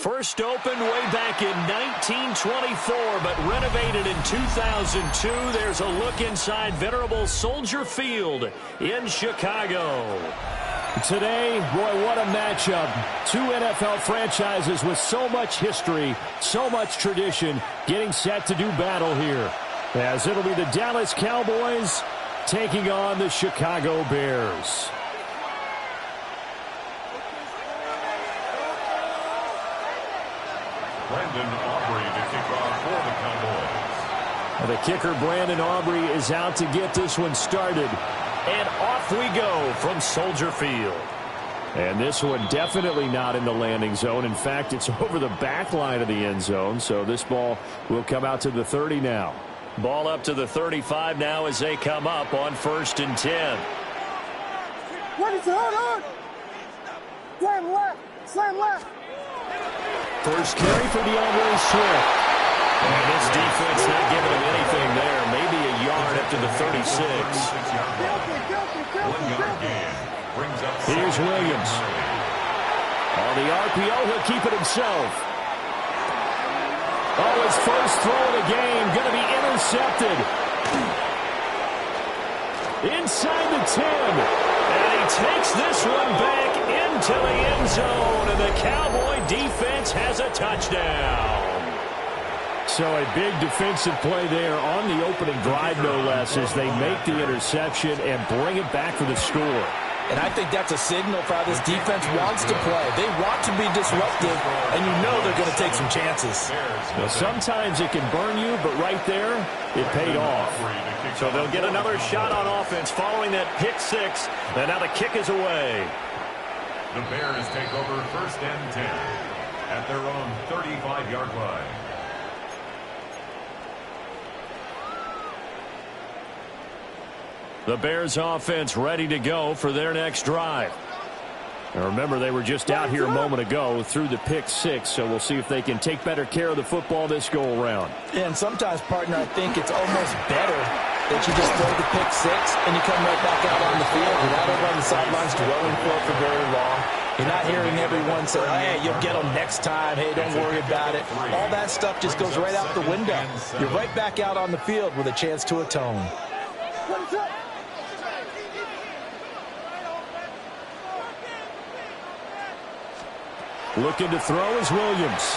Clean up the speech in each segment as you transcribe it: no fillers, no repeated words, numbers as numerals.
First opened way back in 1924, but renovated in 2002. There's a look inside venerable Soldier Field in Chicago. Today, boy, what a matchup. Two NFL franchises with so much history, so much tradition, getting set to do battle here. As it'll be the Dallas Cowboys taking on the Chicago Bears. Brandon Aubrey to kick off for the Cowboys. The kicker, Brandon Aubrey, is out to get this one started. And off we go from Soldier Field. And this one definitely not in the landing zone. In fact, it's over the back line of the end zone. So this ball will come out to the 30 now. Ball up to the 35 now as they come up on 1st and 10. What is it? Hold on. Slam left. Slam left. First carry for DeAndre Swift. And this defense not giving him anything there. Maybe a yard after the 36. 1 yard gain. Brings up Here's Williams. On the RPO, he'll keep it himself. Oh, his first throw of the game going to be intercepted. Inside the 10. And he takes this one back into the end zone. And the Cowboy defense has a touchdown. So a big defensive play there on the opening drive, no less, as they make the interception and bring it back for the score. And I think that's a signal for how this defense wants to play. They want to be disruptive, and you know they're going to take some chances. Well, sometimes it can burn you, but right there, it paid off. So they'll get another shot on offense following that pick six. And now the kick is away. The Bears take over 1st and 10 at their own 35-yard line. The Bears offense ready to go for their next drive. Now remember, they were just out here a moment ago through the pick six, so we'll see if they can take better care of the football this go-around. And sometimes, partner, I think it's almost better that you just throw the pick six and you come right back out on the field without everyone on the sidelines dwelling for very long. You're not hearing everyone say, hey, you'll get them next time. Hey, don't worry about it. All that stuff just goes right out the window. You're right back out on the field with a chance to atone. Looking to throw is Williams.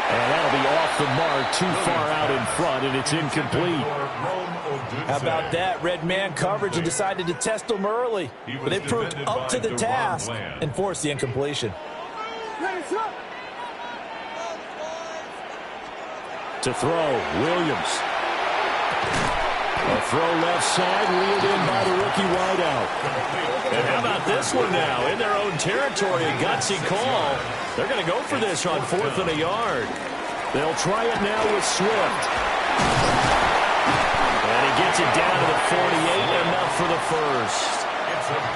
And that'll be off the mark, too far out in front, and it's incomplete. How about that? Red man coverage and decided to test them early. But they proved up to the task and forced the incompletion. To throw, Williams. A throw left side, reeled in by the rookie wideout. And how about this one now? In their own territory, a gutsy call. They're going to go for this on 4th and a yard. They'll try it now with Swift. And he gets it down to the 48, enough for the first.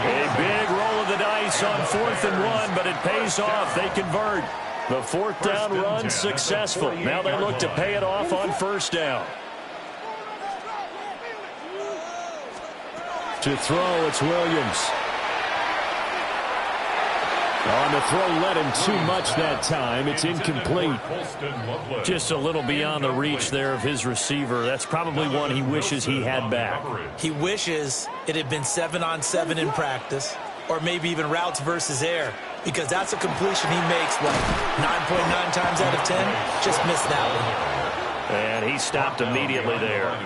A big roll of the dice on 4th and 1, but it pays off. They convert. The 4th down run successful. Now they look to pay it off on 1st down. To throw, it's Williams. On the throw, led him too much that time. It's incomplete. Just a little beyond the reach there of his receiver. That's probably one he wishes he had back. He wishes it had been 7-on-7 in practice, or maybe even routes versus air, because that's a completion he makes, 9.9 times out of 10. Just missed that one. And he stopped immediately there.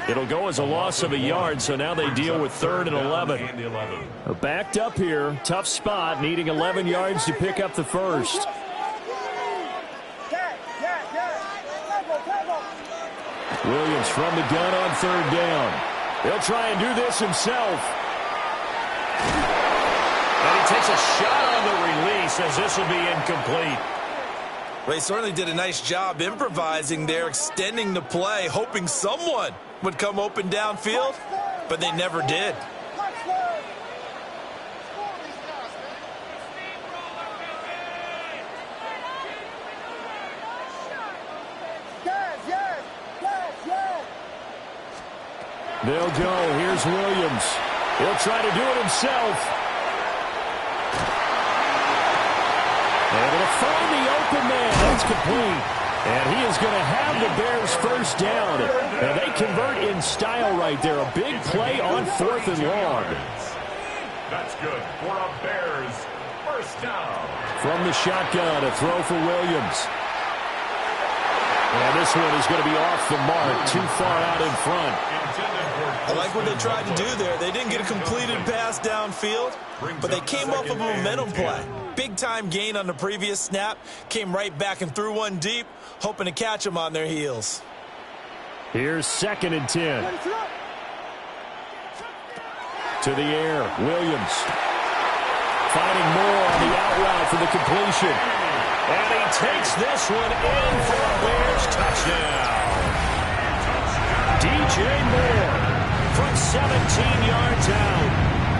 It'll go as a loss of a yard, so now they deal with 3rd and 11. Backed up here, tough spot, needing 11 yards to pick up the first. Williams from the gun on 3rd down. He'll try and do this himself. And he takes a shot on the release, as this will be incomplete. Well, he certainly did a nice job improvising there, extending the play, hoping someone would come open downfield, but they never did. They'll go. Here's Williams. He'll try to do it himself. Able to find the open man. That's complete. And he is going to have the Bears first down. And they convert in style right there. A big play on 4th and long. That's good for a Bears first down. From the shotgun, a throw for Williams. And this one is going to be off the mark, too far out in front. I like what they tried to do there. They didn't get a completed pass downfield, but they came off of a momentum play. Big-time gain on the previous snap. Came right back and threw one deep, hoping to catch them on their heels. Here's 2nd and 10. To the air, Williams. Finding more on the out route for the completion. And he takes this one in for a Bears touchdown. DJ Moore from 17 yards out.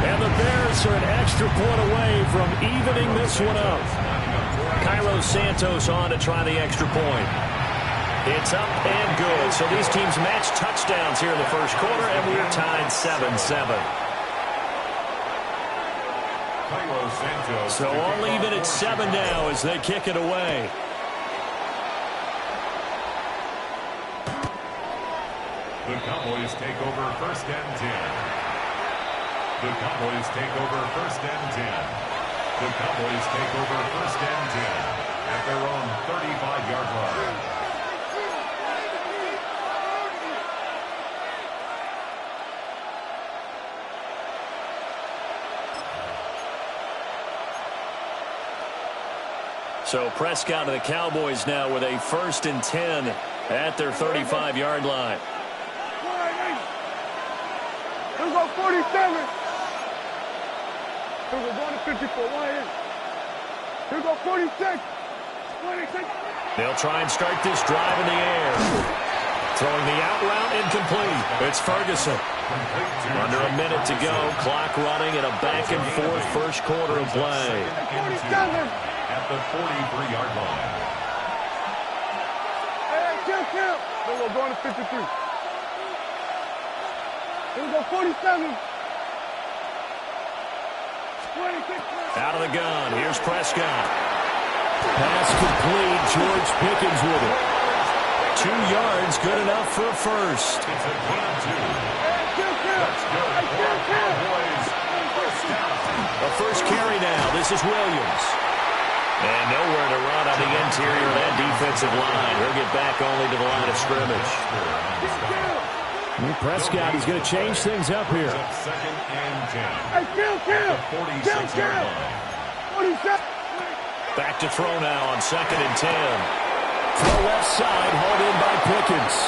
And the Bears are an extra point away from evening this one up. Cairo Santos on to try the extra point. It's up and good. So these teams match touchdowns here in the first quarter, and we're tied 7-7. So all even at 7 now as they kick it away. The Cowboys take over 1st and 10. The Cowboys take over 1st and 10. The Cowboys take over 1st and 10 at their own 35-yard line. So Prescott and the Cowboys now with a 1st and 10 at their 35-yard line. Here we go, 47. Here we go, going to 54. Here we go, 46. 26. They'll try and start this drive in the air. Throwing the out route incomplete. It's Ferguson. Under a minute to go. Clock running in a back-and-forth first quarter of play. 47. At the 43-yard line. Hey, kill. Here we go, going to 53. Here we go, 47. 26. Out of the gun. Here's Prescott. Pass complete. George Pickens with it. 2 yards, good enough for a first. It's a gain of 2. Hey, kill. That's good for our Cowboys. First down. A first carry now. This is Williams. And nowhere to run on the interior of that defensive line. He'll get back only to the line of scrimmage. Well, Prescott is going to change things up here. 2nd and 10. Hey, kill. 46-yard line. 47. Back to throw now on 2nd and 10. Throw left side, hauled in by Pickens.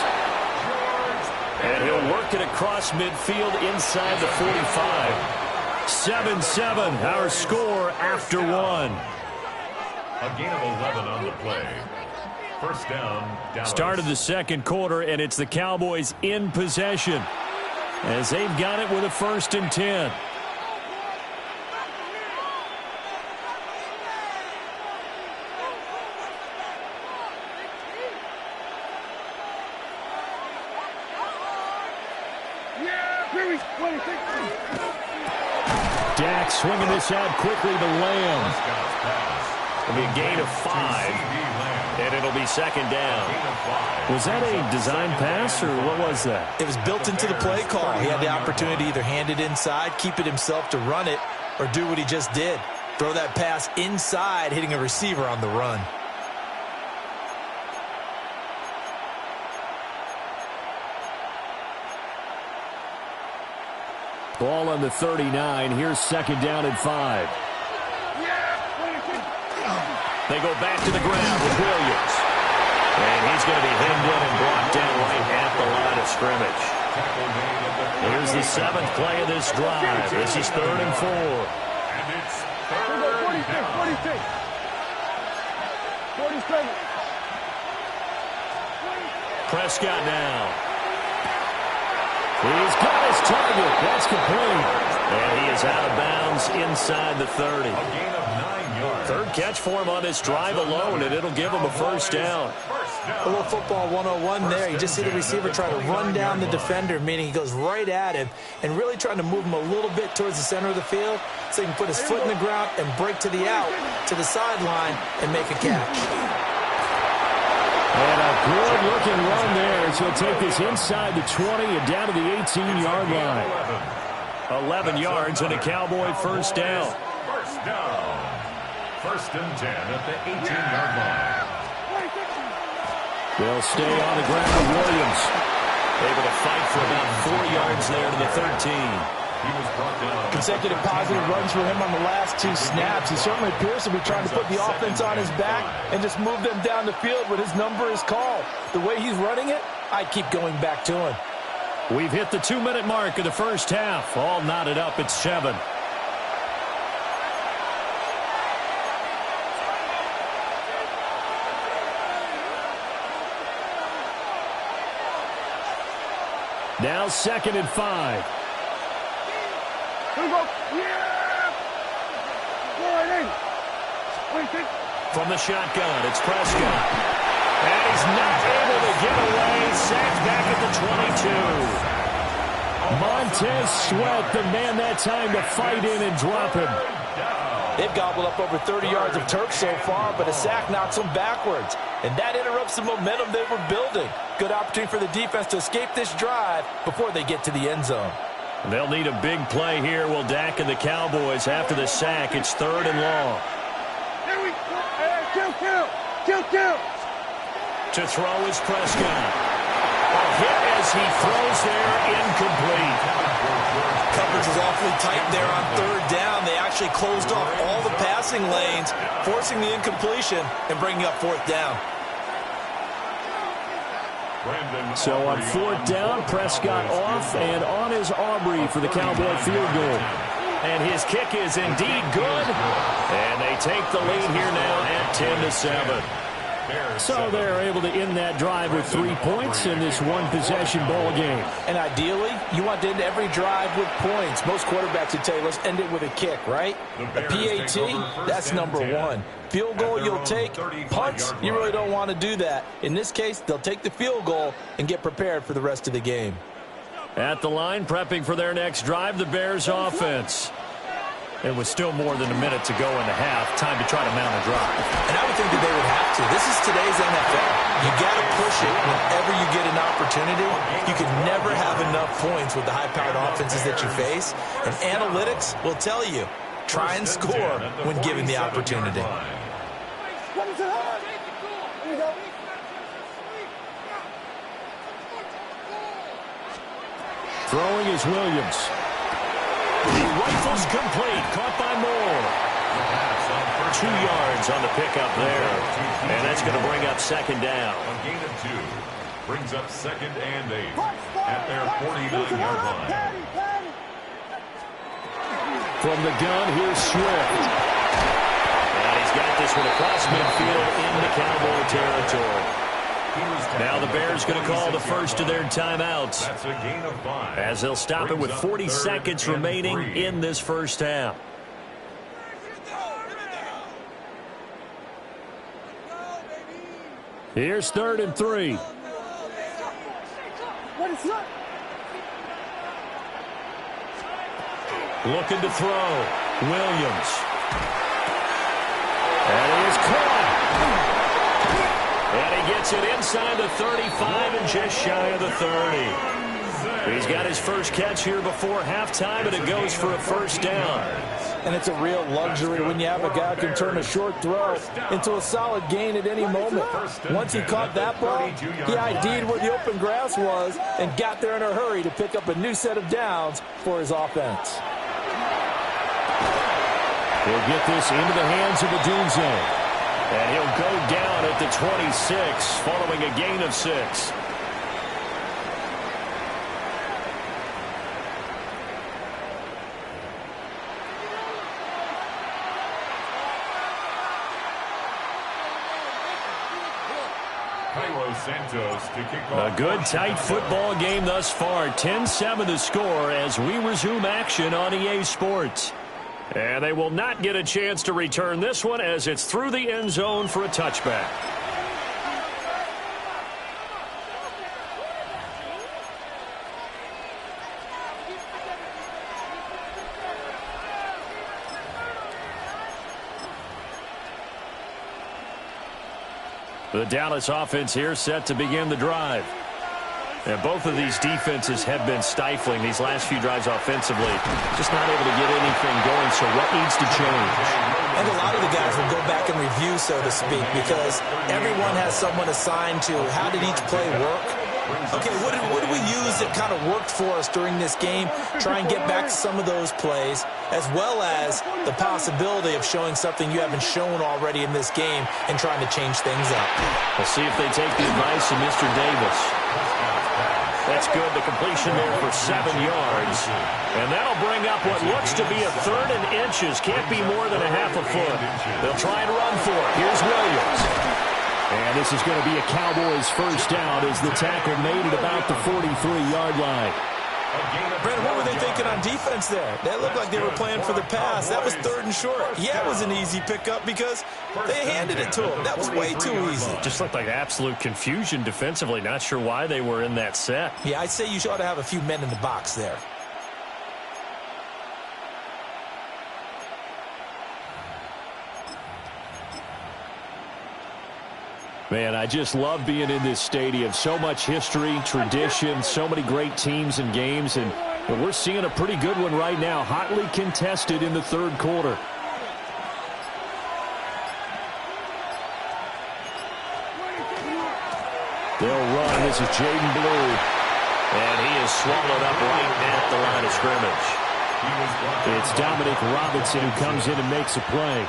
And he'll work it across midfield inside the 45. 7-7, our score after 1. A gain of 11 on the play. First down, Dallas. Started the second quarter, and it's the Cowboys in possession as they've got it with a 1st and 10. Dak swinging this out quickly to Lamb. It'll be a gain of 5, and it'll be 2nd down. Was that a design pass, or what was that? It was built into the play call. He had the opportunity to either hand it inside, keep it himself to run it, or do what he just did. Throw that pass inside, hitting a receiver on the run. Ball on the 39. Here's 2nd down and 5. They go back to the ground with Williams. And he's going to be hemmed in and brought down right at the line of scrimmage. Here's the 7th play of this drive. This is 3rd and 4. And it's 3rd down. 47. Prescott now. He's got his target. That's complete. And he is out of bounds inside the 30. A gain of 9 yards. 3rd catch for him on this drive alone, and it'll give him a first down. First A little football 101 there. You just see the receiver try to run down the defender, meaning he goes right at him and really trying to move him a little bit towards the center of the field so he can put his foot in the ground and break to the out, to the sideline, and make a catch. And a good-looking run there. So he'll take this inside the 20 and down to the 18-yard line. 11 yards and a Cowboy first down. First down. 1st and 10 at the 18-yard line. They'll stay on the ground with Williams. Able to fight for about 4 yards there to the 13. He was brought down. Consecutive positive runs for him on the last 2 snaps. He certainly appears to be trying to put the offense on his back and just move them down the field when his number is called. The way he's running it, I keep going back to him. We've hit the 2-minute mark of the first half. All knotted up at 7. Now 2nd and 5. From the shotgun, it's Prescott. And he's not able to get away. Sacked back at the 22. Montez Sweat, the man that time to fight in and drop him. They've gobbled up over 30 yards of turf so far, but a sack knocks them backwards. And that interrupts the momentum they were building. Good opportunity for the defense to escape this drive before they get to the end zone. They'll need a big play here. Will Dak and the Cowboys after the sack. It's 3rd and long. Kill. To throw is Prescott. A hit as he throws there, incomplete. Coverage was awfully tight there on 3rd down. They actually closed off all the passing lanes, forcing the incompletion and bringing up 4th down. So on 4th down, Prescott off, and on is Aubrey for the Cowboy field goal. And his kick is indeed good. And they take the lead here now at 10-7. So they're able to end that drive with 3 points in this one-possession ball game. And ideally, you want to end every drive with points. Most quarterbacks would tell you, let's end it with a kick, right? A PAT, that's number 1. Field goal you'll take. Punts, you really don't want to do that. In this case, they'll take the field goal and get prepared for the rest of the game. At the line, prepping for their next drive, the Bears offense. It was still more than a minute to go in the half. Time to try to mount a drive. And I would think that they would have to. This is today's NFL. You got to push it whenever you get an opportunity. You can never have enough points with the high-powered offenses that you face. And analytics will tell you, try and score when given the opportunity. Throwing is Williams. The rifle's complete. Caught by Moore. 2 yards on the pickup there. And that's going to bring up 2nd down. A gain of 2. Brings up 2nd and 8 at their 49-yard line. From the gun, here's Swift. And he's got this one across midfield into Cowboy territory. Now the Bears going to call the first of their timeouts. That's a gain of 5. As they'll stop it with 40 seconds remaining in this first half. Here's 3rd and 3. Looking to throw. Williams. And he is caught. And he gets it inside the 35 and just shy of the 30. He's got his first catch here before halftime, and it goes for a first down. And it's a real luxury when you have a guy who can turn a short throw into a solid gain at any moment. Once he caught that ball, he ID'd where the open grass was and got there in a hurry to pick up a new set of downs for his offense. He'll get this into the hands of the Doom Zone. And he'll go down at the 26 following a gain of 6. A good tight football game thus far. 10-7 the score as we resume action on EA Sports. And they will not get a chance to return this one as it's through the end zone for a touchback. The Dallas offense here set to begin the drive. And both of these defenses have been stifling these last few drives offensively. Just not able to get anything going, so what needs to change? And a lot of the guys will go back and review, so to speak, because everyone has someone assigned to how did each play work. Okay, what did we use that kind of worked for us during this game? Try and get back some of those plays, as well as the possibility of showing something you haven't shown already in this game and trying to change things up. We'll see if they take the advice of Mr. Davis. That's good. The completion there for 7 yards. And that'll bring up what looks to be a 3rd and inches. Can't be more than a half a foot. They'll try and run for it. Here's Williams. And this is going to be a Cowboys first down as the tackle made at about the 43-yard line. Brandon, what were they thinking on defense there? That looked like they were playing for the pass. That was 3rd and short. Yeah, it was an easy pickup because they handed it to him. That was way too easy. Just looked like absolute confusion defensively. Not sure why they were in that set. Yeah, I'd say you ought to have a few men in the box there. Man, I just love being in this stadium. So much history, tradition, so many great teams and games, and we're seeing a pretty good one right now, hotly contested in the 3rd quarter. They'll run. This is Jaden Blue. And he is swallowed up right at the line of scrimmage. It's Dominic Robinson who comes in and makes a play.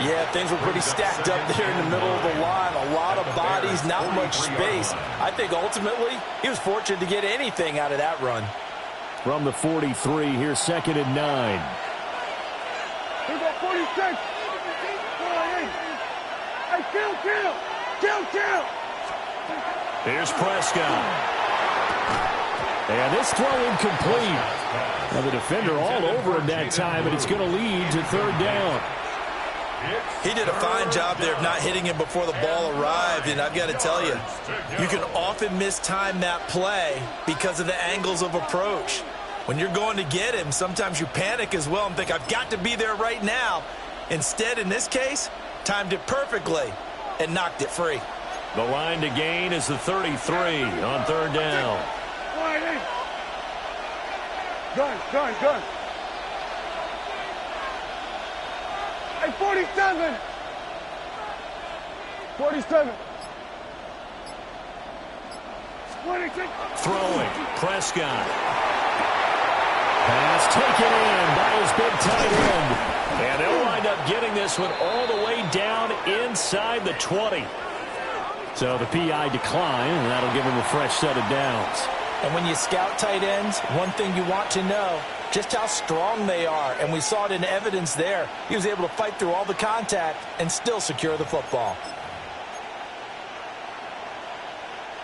Yeah, things were pretty stacked up there in the middle of the line. A lot of bodies, not much space. I think ultimately he was fortunate to get anything out of that run. From the 43, here's 2nd and 9. Here go 46. Hey, kill. Here's Prescott. And this throw incomplete. Now the defender all over him that time, and it's going to lead to 3rd down. He did a fine job there of not hitting him before the ball arrived, and I've got to tell you, you can often mistime that play because of the angles of approach. When you're going to get him, sometimes you panic as well and think, I've got to be there right now. Instead, in this case, timed it perfectly and knocked it free. The line to gain is the 33 on 3rd down. Gun. Hey, 47. 47. 26. Throwing. Prescott. Pass taken in by his big tight end. And they'll wind up getting this one all the way down inside the 20. So the PI decline, and that'll give him a fresh set of downs. And when you scout tight ends, one thing you want to know, just how strong they are. And we saw it in evidence there. He was able to fight through all the contact and still secure the football.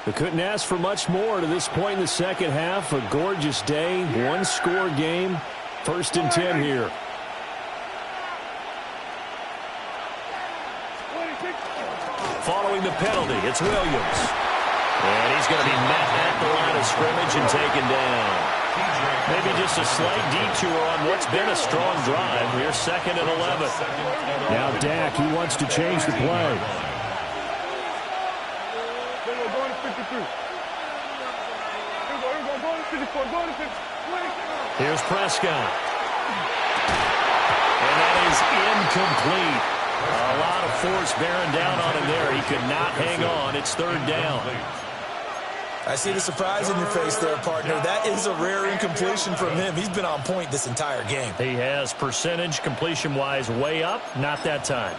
They couldn't ask for much more to this point in the second half. A gorgeous day, one-score game. 1st and 10 here. Following the penalty, it's Williams. And he's going to be met at the line of scrimmage and taken down. Maybe just a slight detour on what's been a strong drive. We're 2nd and 11. Now Dak, he wants to change the play. Going to 53. Going to 54. Going to 50. Here's Prescott. And that is incomplete. A lot of force bearing down on him there. He could not hang on. It's 3rd down. I see the surprise in your face there, partner. That is a rare incompletion from him. He's been on point this entire game. He has percentage completion-wise way up. Not that time.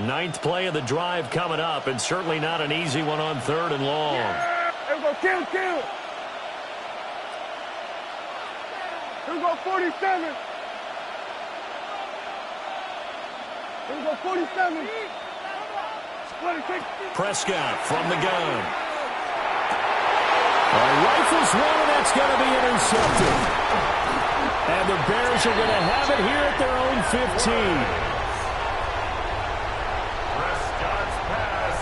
Ninth play of the drive coming up, and certainly not an easy one on 3rd and long. Here we go, kill. Here we go, 47. Here we go, 47. 26. Prescott from the gun. Rifles one, and that's going to be intercepted. And the Bears are going to have it here at their own 15. Prescott's pass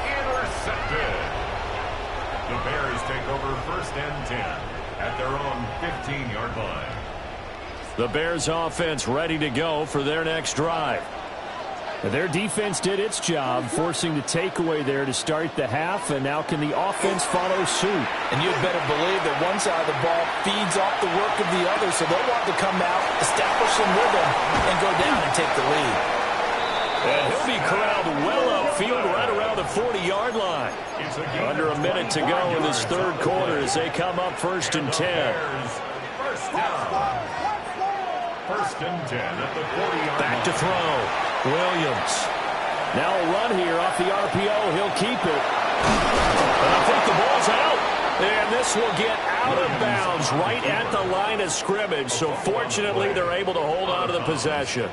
intercepted. The Bears take over 1st and 10 at their own 15-yard line. The Bears offense ready to go for their next drive. Their defense did its job, forcing the takeaway there to start the half, and now can the offense follow suit? And you'd better believe that one side of the ball feeds off the work of the other, so they'll want to come out, establish some rhythm, and go down and take the lead. And he'll be corralled well upfield right around the 40-yard line. Under a minute to go in this third quarter as they come up 1st and 10. First down. 1st and 10 at the 40-yard line. Back to throw. Williams. Now a run here off the RPO. He'll keep it. And I think the ball's out. And this will get out of bounds right at the line of scrimmage. So fortunately, they're able to hold on to the possession.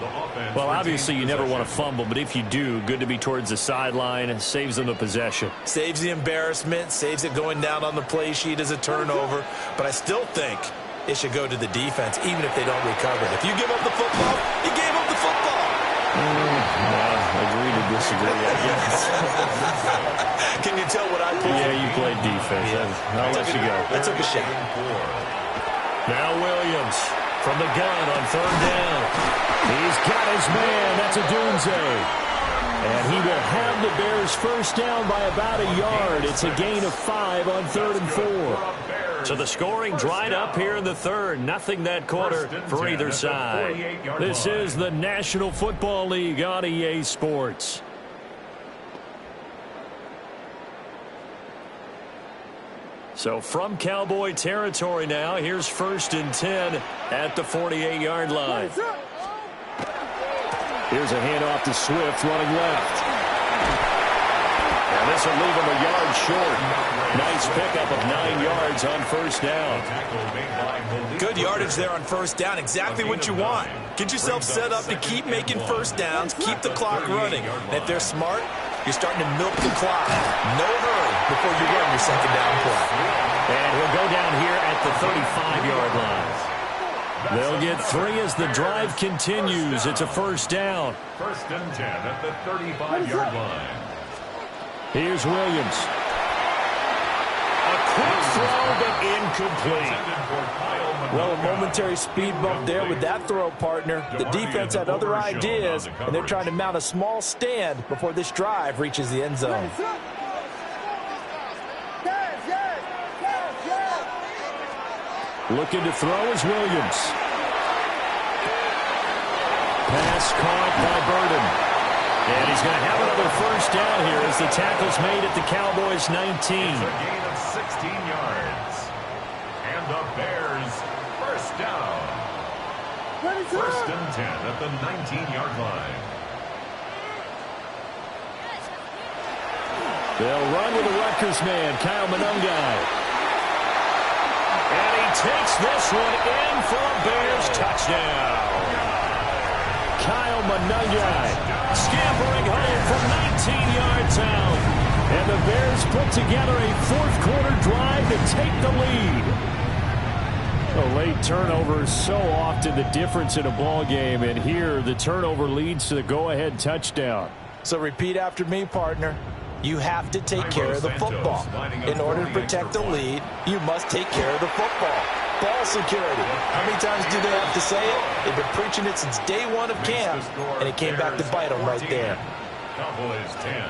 Well, obviously, you never want to fumble, but if you do, good to be towards the sideline. It saves them the possession. Saves the embarrassment, saves it going down on the play sheet as a turnover. But I still think it should go to the defense, even if they don't recover it. If you give up the football, you gave up the football. Agree to disagree, I guess. Can you tell what I played? Yeah, you played defense. Yeah. I'll let you go. I took a shot. Now Williams from the gun on 3rd down. He's got his man. That's a Dunze. And he will have the Bears first down by about a yard. It's a gain of 5 on 3rd and 4. So the scoring dried up here in the third. Nothing that quarter for either side. This is the National Football League on EA Sports. So from Cowboy territory now, here's 1st and 10 at the 48-yard line. Here's a handoff to Swift running left. And this will leave him a yard short. Nice pickup of 9 yards on 1st down. Good yardage there on 1st down. Exactly what you want. Get yourself set up to keep making 1st downs, keep the clock running. And if they're smart, you're starting to milk the clock. No hurry before you run your 2nd down play. And he'll go down here at the 35-yard line. They'll get 3 as the drive continues. It's a 1st down. 1st and 10 at the 35-yard line. Here's Williams. A quick throw, but incomplete. Well, a momentary speed bump there with that throw, partner. The defense had other ideas, and they're trying to mount a small stand before this drive reaches the end zone. Looking to throw is Williams. Pass caught by Burden. And he's going to have another 1st down here as the tackle's made at the Cowboys' 19. It's a gain of 16 yards. And the Bears 1st down. 1st and 10 at the 19-yard line. They'll run with the Rutgers man, Kyle Manungai. And he takes this one in for a Bears touchdown. Kyle Manungai scampering home from 19 yards out. And the Bears put together a 4th quarter drive to take the lead. A late turnover is so often the difference in a ball game, and here the turnover leads to the go-ahead touchdown. So repeat after me, partner. You have to take care of the football. In order to protect the lead, you must take care of the football. Ball security. How many times do they have to say it? They've been preaching it since day 1 of camp, and it came back to bite them right there. Cowboys 10.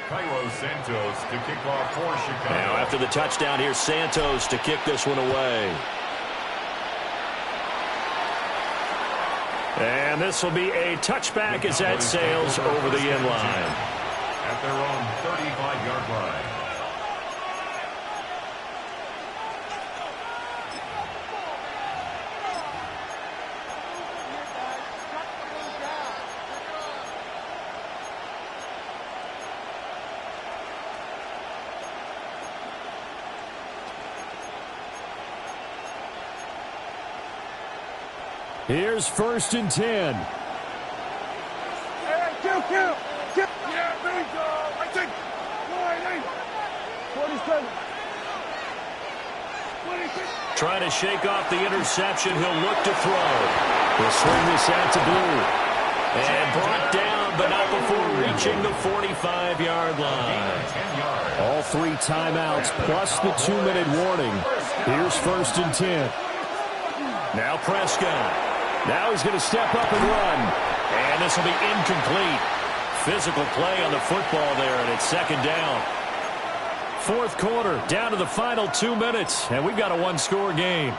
Cairo Santos to kick off for Chicago. Now after the touchdown, here's Santos to kick this one away. And this will be a touchback as that sails over the end line. At their own 35-yard line. Here's 1st and 10. Hey, kill. Yeah, there you go. I think 47. Trying to shake off the interception. He'll look to throw. He'll swing this out to Blue. And brought down, but not before reaching the 45-yard line. All 3 timeouts plus the 2-minute warning. Here's 1st and 10. Now Prescott. Now he's going to step up and run. And this will be incomplete. Physical play on the football there, and it's 2nd down. 4th quarter, down to the final 2 minutes, and we've got a 1-score game.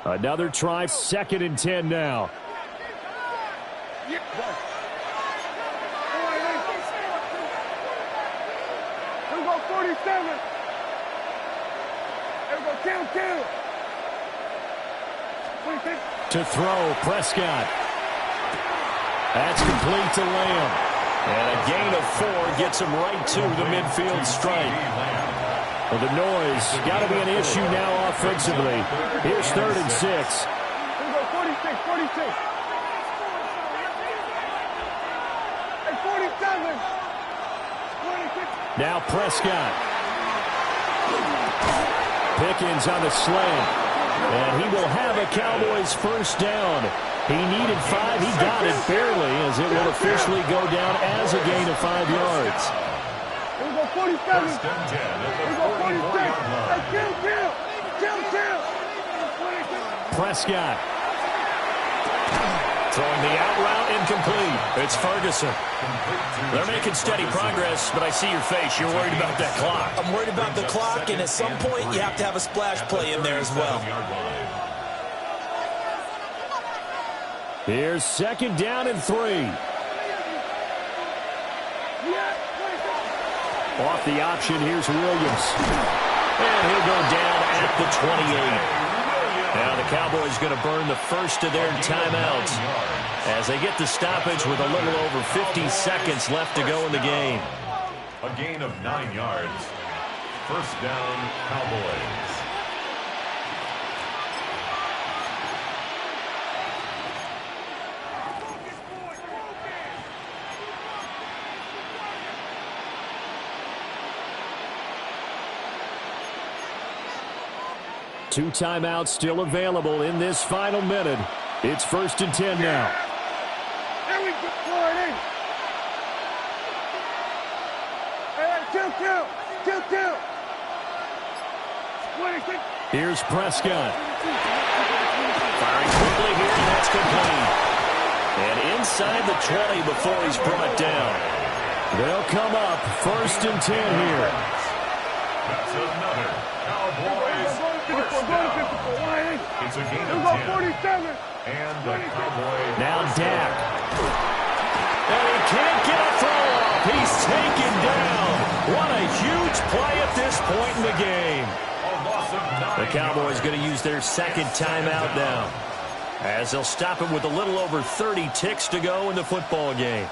Another try, 2nd and 10 now. Here we go, 47. Here we go, kill. To throw, Prescott. That's complete to Lamb. And a gain of 4 gets him right to the midfield stripe. Well, the noise got to be an issue now offensively. Here's 3rd and 6. Here we go, 46. Hey, 47. 26. Now Prescott. Pickens on the slant. And he will have a Cowboys 1st down. He needed 5. He got it barely, as it will officially go down as a gain of 5 yards. Here we go, 47. 1st and 10 at the 44-yard line. Kill. Prescott. Throwing the out route, incomplete. It's Ferguson. They're making steady progress, but I see your face. You're worried about that clock. I'm worried about the clock, and at some point, you have to have a splash play in there as well. Here's 2nd down and 3. Off the option, here's Williams. And he'll go down at the 28. Now the Cowboys going to burn the first of their timeouts as they get the stoppage with a little over 50 seconds left to go in the game. A gain of 9 yards. 1st down, Cowboys. Two timeouts still available in this final minute. It's 1st and 10 now. There we go. Kill. 26. Here's Prescott. Firing quickly here, and that's complete. And inside the 20 before he's brought down. They'll come up 1st and 10 here. That's another Cowboys first down. It's a gain of 10. 47. And the Cowboys Now Dak. And he can't get a throw off. He's taken down. What a huge play at this point in the game. The Cowboys going to use their 2nd timeout now, as they'll stop him with a little over 30 ticks to go in the football game.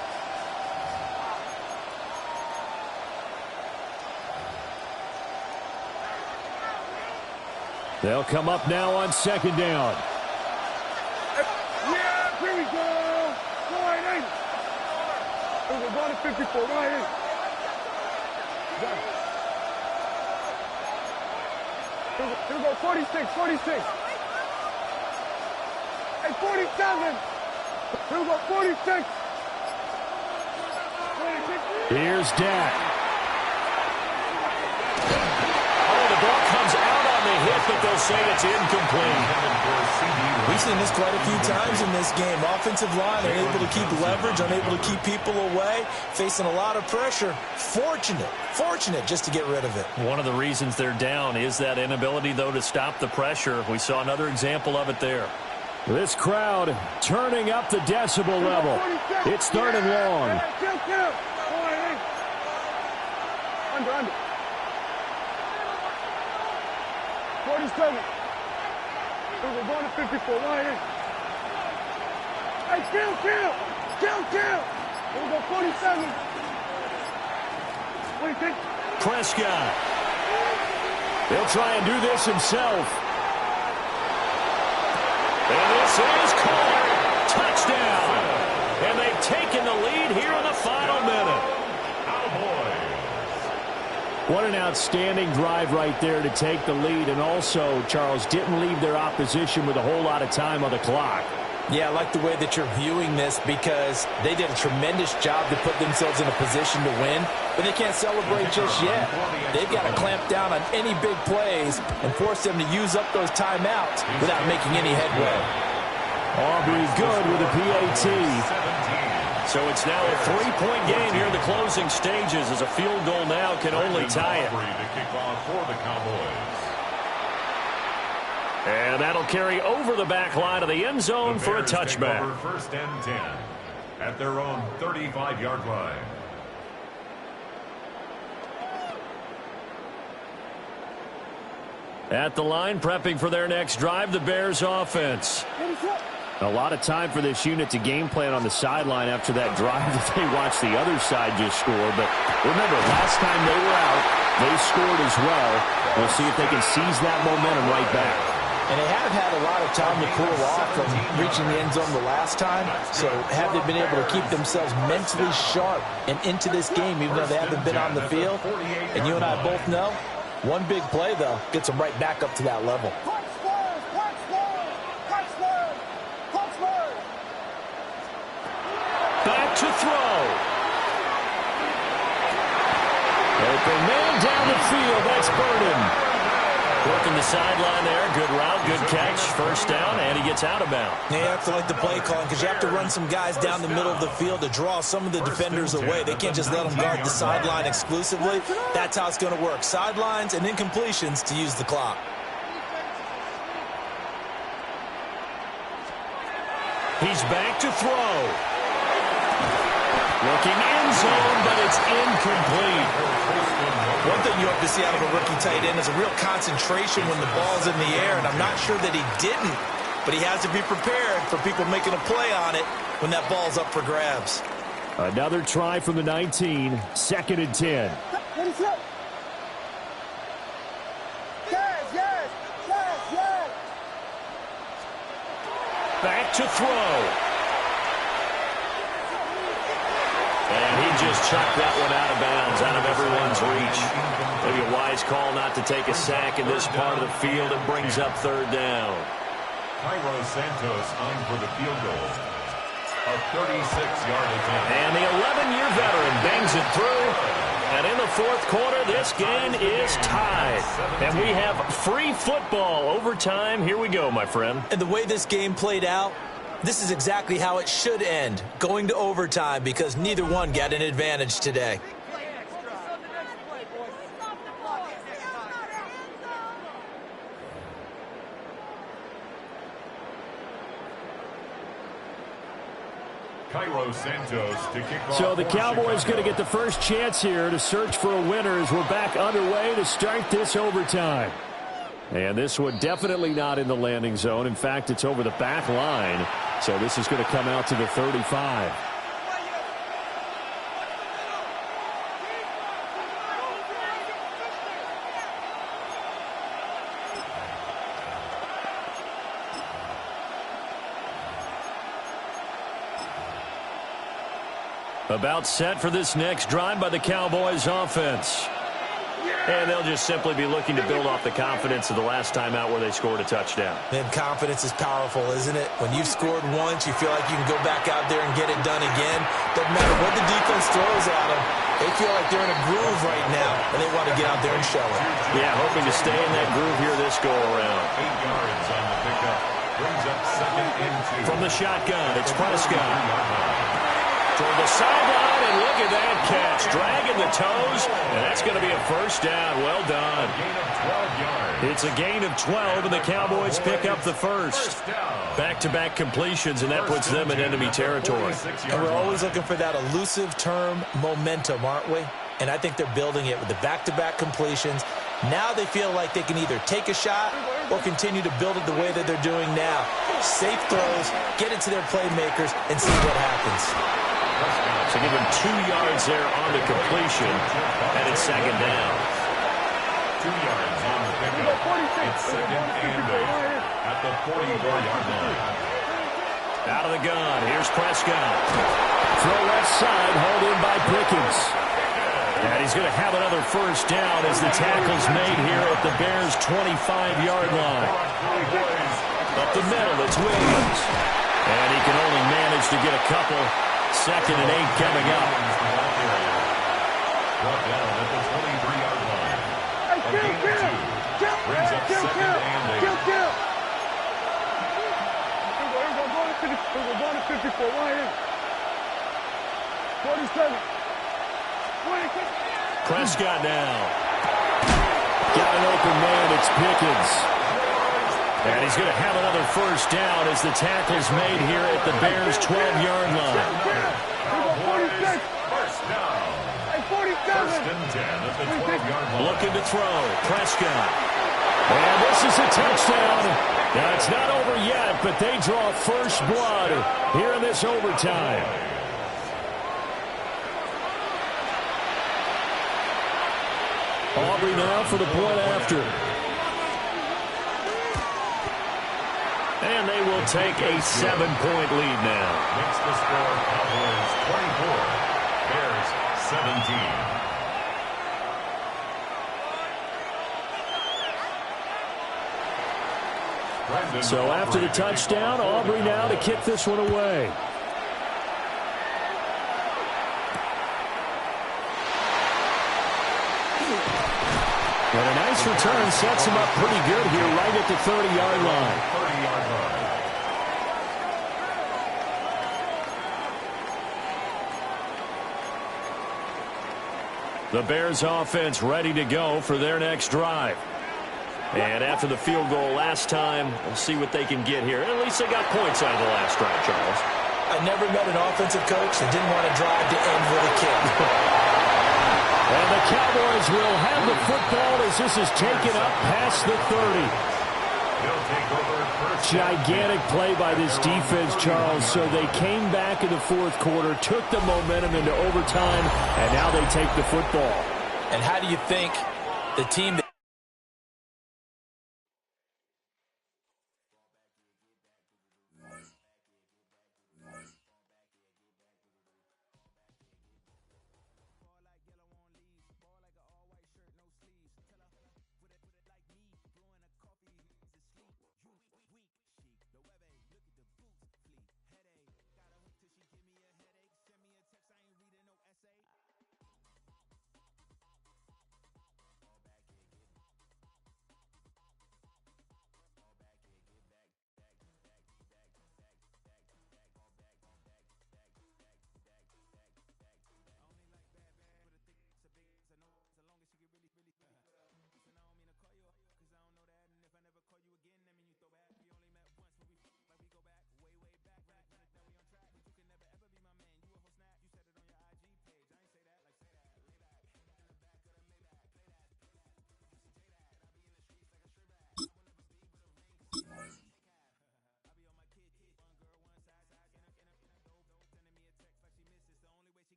They'll come up now on 2nd down. Yeah, here we go. Right in. We're going to 54. Right in. Here we go. 46. Hey, 47. Here we go. 46. Here's Dak. Oh, the ball comes out on the hit, but they'll say it's incomplete. We've seen this quite a few times in this game. Offensive line unable to keep leverage, unable to keep people away, facing a lot of pressure. Fortunate just to get rid of it. One of the reasons they're down is that inability, though, to stop the pressure. We saw another example of it there. This crowd turning up the decibel level. It's 3rd and long. Kill. Under. 47. We're going to 54. Right in. Hey, kill. Here we go, 47. 26. Prescott. He'll try and do this himself. And this is caught. Touchdown. And they've taken the What an outstanding drive right there to take the lead. And also, Charles, didn't leave their opposition with a whole lot of time on the clock. Yeah, I like the way that you're viewing this because they did a tremendous job to put themselves in a position to win, but they can't celebrate just yet. They've got to clamp down on any big plays and force them to use up those timeouts without making any headway. Aubrey good with a PAT. So it's now a 3-point game here in the closing stages as a field goal now can only tie it. And that'll carry over the back line of the end zone for a touchback. First and 10 at their own 35-yard line. At the line, prepping for their next drive, the Bears offense. A lot of time for this unit to game plan on the sideline after that drive that they watched the other side just score. But remember, last time they were out, they scored as well. We'll see if they can seize that momentum right back. And they have had a lot of time to cool off from reaching the end zone the last time. So have they been able to keep themselves mentally sharp and into this game, even though they haven't been on the field? And you and I both know, one big play, though, gets them right back up to that level. Back to throw. Open man down the field. That's Burden. Working the sideline there. Good route, good catch. First down, and he gets out of bounds. Yeah, you have to like the play calling because you have to run some guys down the middle of the field to draw some of the defenders away. They can't just let them guard the sideline exclusively. That's how it's going to work. Sidelines and incompletions to use the clock. He's back to throw. Looking end zone, but it's incomplete. One thing you hope to see out of a rookie tight end is a real concentration when the ball's in the air, and I'm not sure that he didn't, but he has to be prepared for people making a play on it when that ball's up for grabs. Another try from the 19, 2nd and 10. Back to throw. And he just chucked that one out of bounds, out of everyone's reach. Maybe a wise call not to take a sack in this part of the field. It brings up 3rd down. Cairo Santos on for the field goal. A 36-yard attempt. And the 11-year veteran bangs it through. And in the 4th quarter, this game is tied. And we have free football overtime. Here we go, my friend. And the way this game played out, this is exactly how it should end, going to overtime, because neither one got an advantage today. Cairo Santos to kick off. So the Cowboys going to get the first chance here to search for a winner as we're back underway to start this overtime. And this one definitely not in the landing zone. In fact, it's over the back line. So this is going to come out to the 35. About set for this next drive by the Cowboys offense. And they'll just simply be looking to build off the confidence of the last time out where they scored a touchdown. And confidence is powerful, isn't it? When you've scored once, you feel like you can go back out there and get it done again. Doesn't matter what the defense throws at them. They feel like they're in a groove right now, and they want to get out there and show it. Yeah, hoping to stay in that groove here this go-around. 8 yards on the pickup. Brings up 2nd and 2. From the shotgun, it's Prescott. Toward the sideline, and look at that catch. Dragging the toes, and that's going to be a first down. Well done. It's a gain of 12, and the Cowboys pick up the first. Back-to-back completions, and that puts them in enemy territory. And we're always looking for that elusive term, momentum, aren't we? And I think they're building it with the back-to-back completions. Now they feel like they can either take a shot or continue to build it the way that they're doing now. Safe throws, get it to their playmakers, and see what happens. So give him 2 yards there on the completion, and it's 2nd down. 2 yards on the pickup. It's 2nd and 8 at the 44-yard line. Out of the gun, here's Prescott. Throw left side, hauled in by Pickens. And he's going to have another first down as the tackle's made here at the Bears' 25-yard line. Up the middle, it's Williams. And he can only manage to get a couple. 2nd and 8 coming up. Brought down at the 23-yard line. A gain of 2. Brings up 2nd and 8. We're going to 54. 47. Prescott now. Got an open man, it's Pickens. And he's going to have another first down as the tackle's made here at the Bears' 12-yard line. First down. 1st and 10 at the 12-yard line. Looking to throw. Prescott. And this is a touchdown. Now, it's not over yet, but they draw first blood here in this overtime. Aubrey now for the point after. And they will take a 7-point lead now. Makes the score Cowboys 24. Bears 17. So after the touchdown, Aubrey now to kick this one away. And a nice return sets him up pretty good here right at the 30-yard line. 30-yard line. The Bears offense ready to go for their next drive. And after the field goal last time, we'll see what they can get here. At least they got points out of the last drive, Charles. I never met an offensive coach that didn't want to drive to end with a kick. And the Cowboys will have the football as this is taken up past the 30. He'll take over first. Gigantic play by this defense, Charles. So they came back in the fourth quarter, took the momentum into overtime, and now they take the football. And how do you think the team that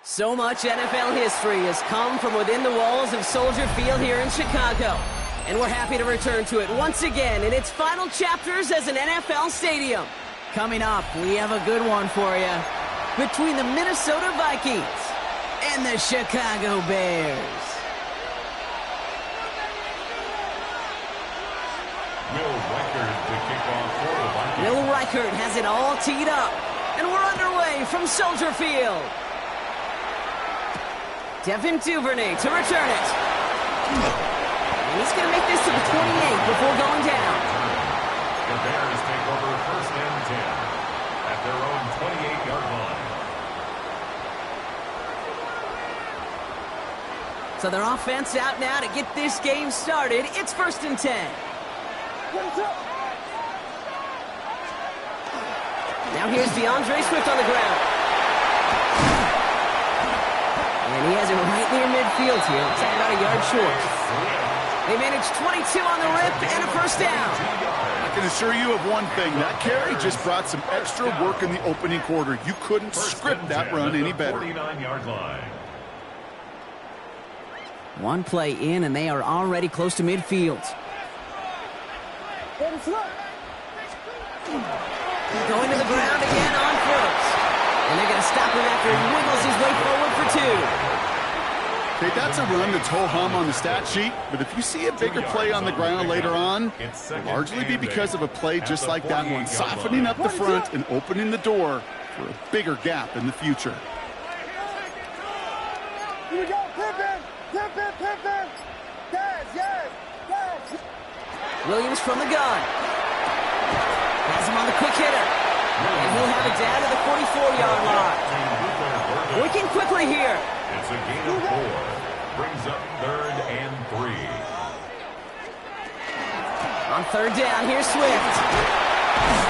So much NFL history has come from within the walls of Soldier Field here in Chicago. And we're happy to return to it once again in its final chapters as an NFL stadium. Coming up, we have a good one for you. Between the Minnesota Vikings and the Chicago Bears. Will Reichert to kick off for the Vikings. Will Reichert has it all teed up. And we're underway from Soldier Field. Devin Duvernay to return it. And he's going to make this to the 28 before going down. The Bears take over 1st and 10 at their own 28-yard line. So their offense out now to get this game started. It's 1st and 10. Now here's DeAndre Swift on the ground. And he has it right near midfield here. It's about a yard short. They managed 22 on the rip and a first down. I can assure you of one thing. That carry just brought some extra work in the opening quarter. You couldn't script that run any better. 49-yard line. One play in, and they are already close to midfield. Going to the ground again on first. And they're going to stop him after he wiggles his way forward for 2. Okay, that's a run that's ho-hum on the stat sheet, but if you see a bigger play on the ground later on, it'll largely be because of a play just like that one, softening up the front and opening the door for a bigger gap in the future. Here we go, Pippin! Yes! Williams from the gun. Has him on the quick hitter. And he'll have it down to the 44-yard line. Working quickly here. It's a gain of 4. Brings up 3rd and 3. On 3rd down, here's Swift.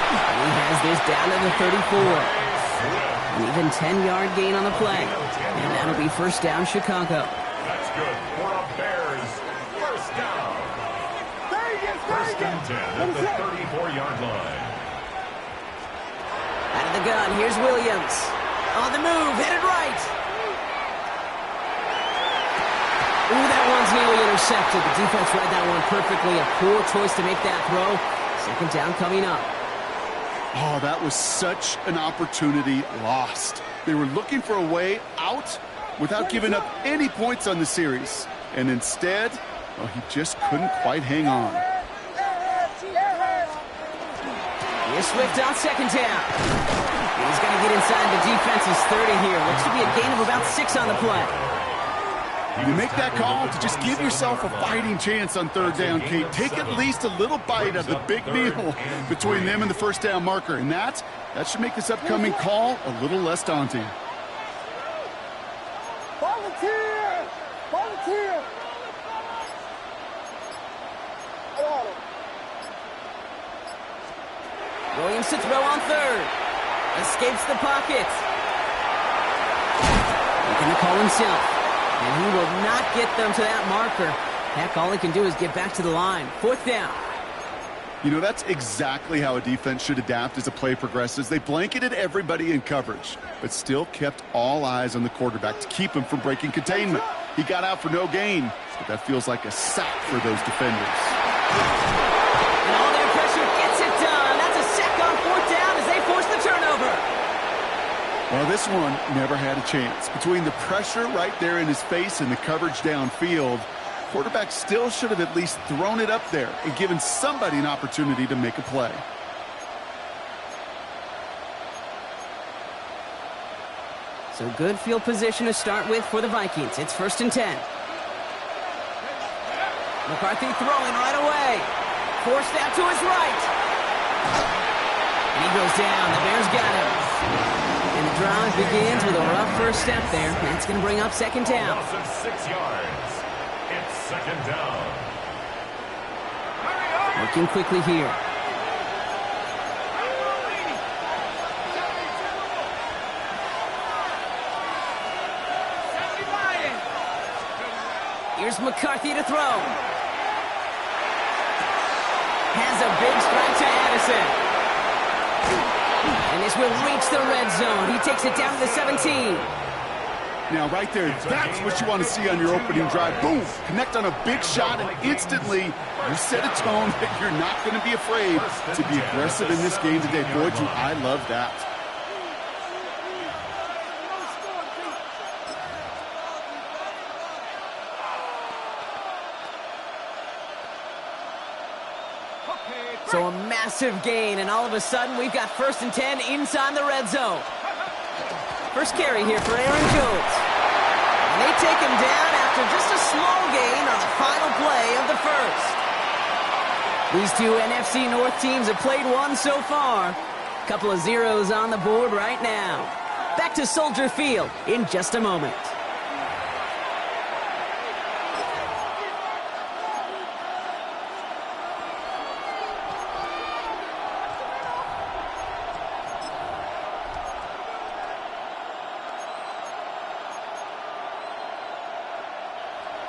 He has this down to the 34. An even 10-yard gain on the play. And that'll be first down, Chicago. That's good for a Bears first down. First and 10 at the 34-yard line. Out of the gun, here's Williams. On the move, headed right. Ooh, that one's nearly intercepted. The defense read that one perfectly. A poor choice to make that throw. Second down coming up. Oh, that was such an opportunity lost. They were looking for a way out without giving up any points on the series. And instead, well, he just couldn't quite hang on. Here's Swift on second down. He's going to get inside the defense's 30 here. Looks to be a gain of about 6 on the play. You make that call to just give yourself a fighting chance on 3rd down, Kate. Take at least a little bite of the big meal between them and the first down marker. And that should make this upcoming call a little less daunting. Volunteer! Williams to throw on 3rd. Escapes the pocket. Making the call himself. And he will not get them to that marker. Heck, all he can do is get back to the line. 4th down. You know, that's exactly how a defense should adapt as a play progresses. They blanketed everybody in coverage, but still kept all eyes on the quarterback to keep him from breaking containment. He got out for no gain, but that feels like a sack for those defenders. And all their pressure gets it done. That's a sack on 4th down as they force the turnover. Well, this one never had a chance. Between the pressure right there in his face and the coverage downfield, quarterback still should have at least thrown it up there and given somebody an opportunity to make a play. So good field position to start with for the Vikings. It's 1st and 10. McCarthy throwing right away. Forced out to his right. And he goes down. The Bears got him. And the drive begins with a rough first step there. That's going to bring up 2nd down. Loss of 6 yards. It's 2nd down. Working quickly here. Here's McCarthy to throw. Has a big strike to Addison. And this will reach the red zone. He takes it down to the 17. Now, right there, that's what you want to see on your opening drive. Boom! Connect on a big shot, and instantly you set a tone that you're not going to be afraid to be aggressive in this game today. Boy, do I love that. So a massive gain, and all of a sudden we've got 1st and 10 inside the red zone. First carry here for Aaron Jones. And they take him down after just a small gain on the final play of the first. These two NFC North teams have played one so far. Couple of zeros on the board right now. Back to Soldier Field in just a moment.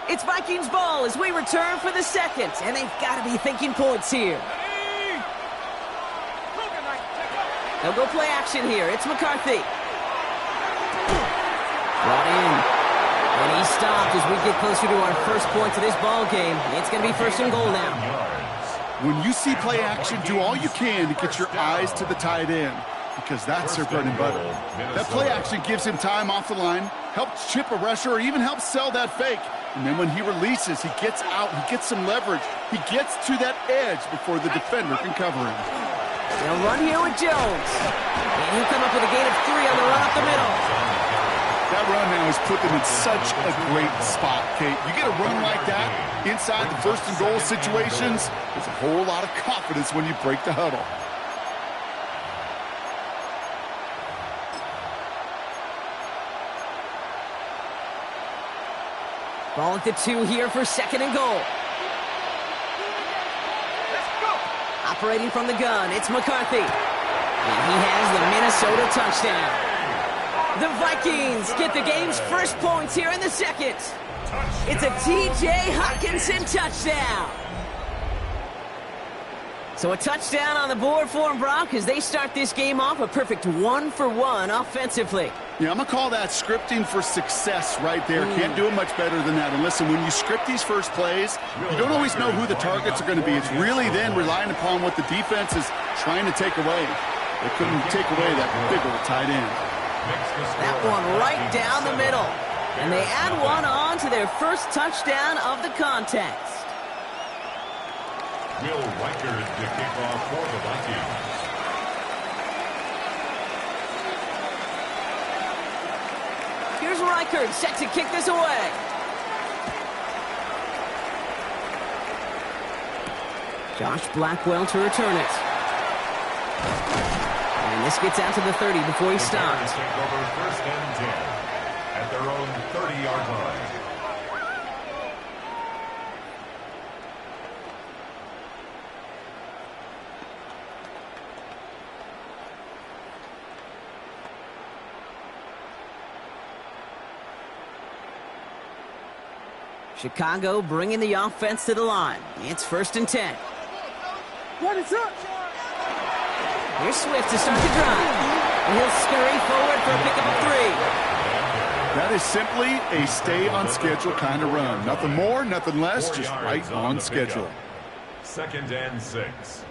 It's Vikings ball as we return for the second, and they've got to be thinking points here. They'll go play action here. It's McCarthy. Brought in. And he stopped as we get closer to our first points of this ball game. It's going to be first and goal now. When you see play action, do all you can to get your eyes to the tight end, because that's their bread and butter. That play action gives him time off the line, helps chip a rusher, or even helps sell that fake. And then when he releases, he gets out, he gets some leverage. He gets to that edge before the defender can cover him. They'll run here with Jones. And he'll come up with a gain of 3 on the run up the middle. That run now has put them in such a great spot, Kate. You get a run like that inside the first and goal situations, there's a whole lot of confidence when you break the huddle. Ball at the 2 here for second and goal. Operating from the gun, it's McCarthy. And he has the Minnesota touchdown. The Vikings get the game's first points here in the second. It's a T.J. Hockenson touchdown. So a touchdown on the board for them, Brock, as they start this game off a perfect 1-for-1 offensively. Yeah, I'm going to call that scripting for success right there. Can't do it much better than that. And listen, when you script these first plays, you don't always know who the targets are going to be. It's really then relying upon what the defense is trying to take away. They couldn't take away that big old tight end. That one right down the middle. And they add one on to their first touchdown of the contest. Will Reichard to kick off for the Vikings. Here's Reichard set to kick this away. Josh Blackwell to return it. And this gets out to the 30 before he stops. Take over first and 10 at their own 30-yard line. Chicago bringing the offense to the line. It's first and 10. Here's Swift to start the drive. And he'll scurry forward for a pickup of 3. That is simply a stay-on-schedule kind of run. Nothing more, nothing less, just right on schedule. Second and 6.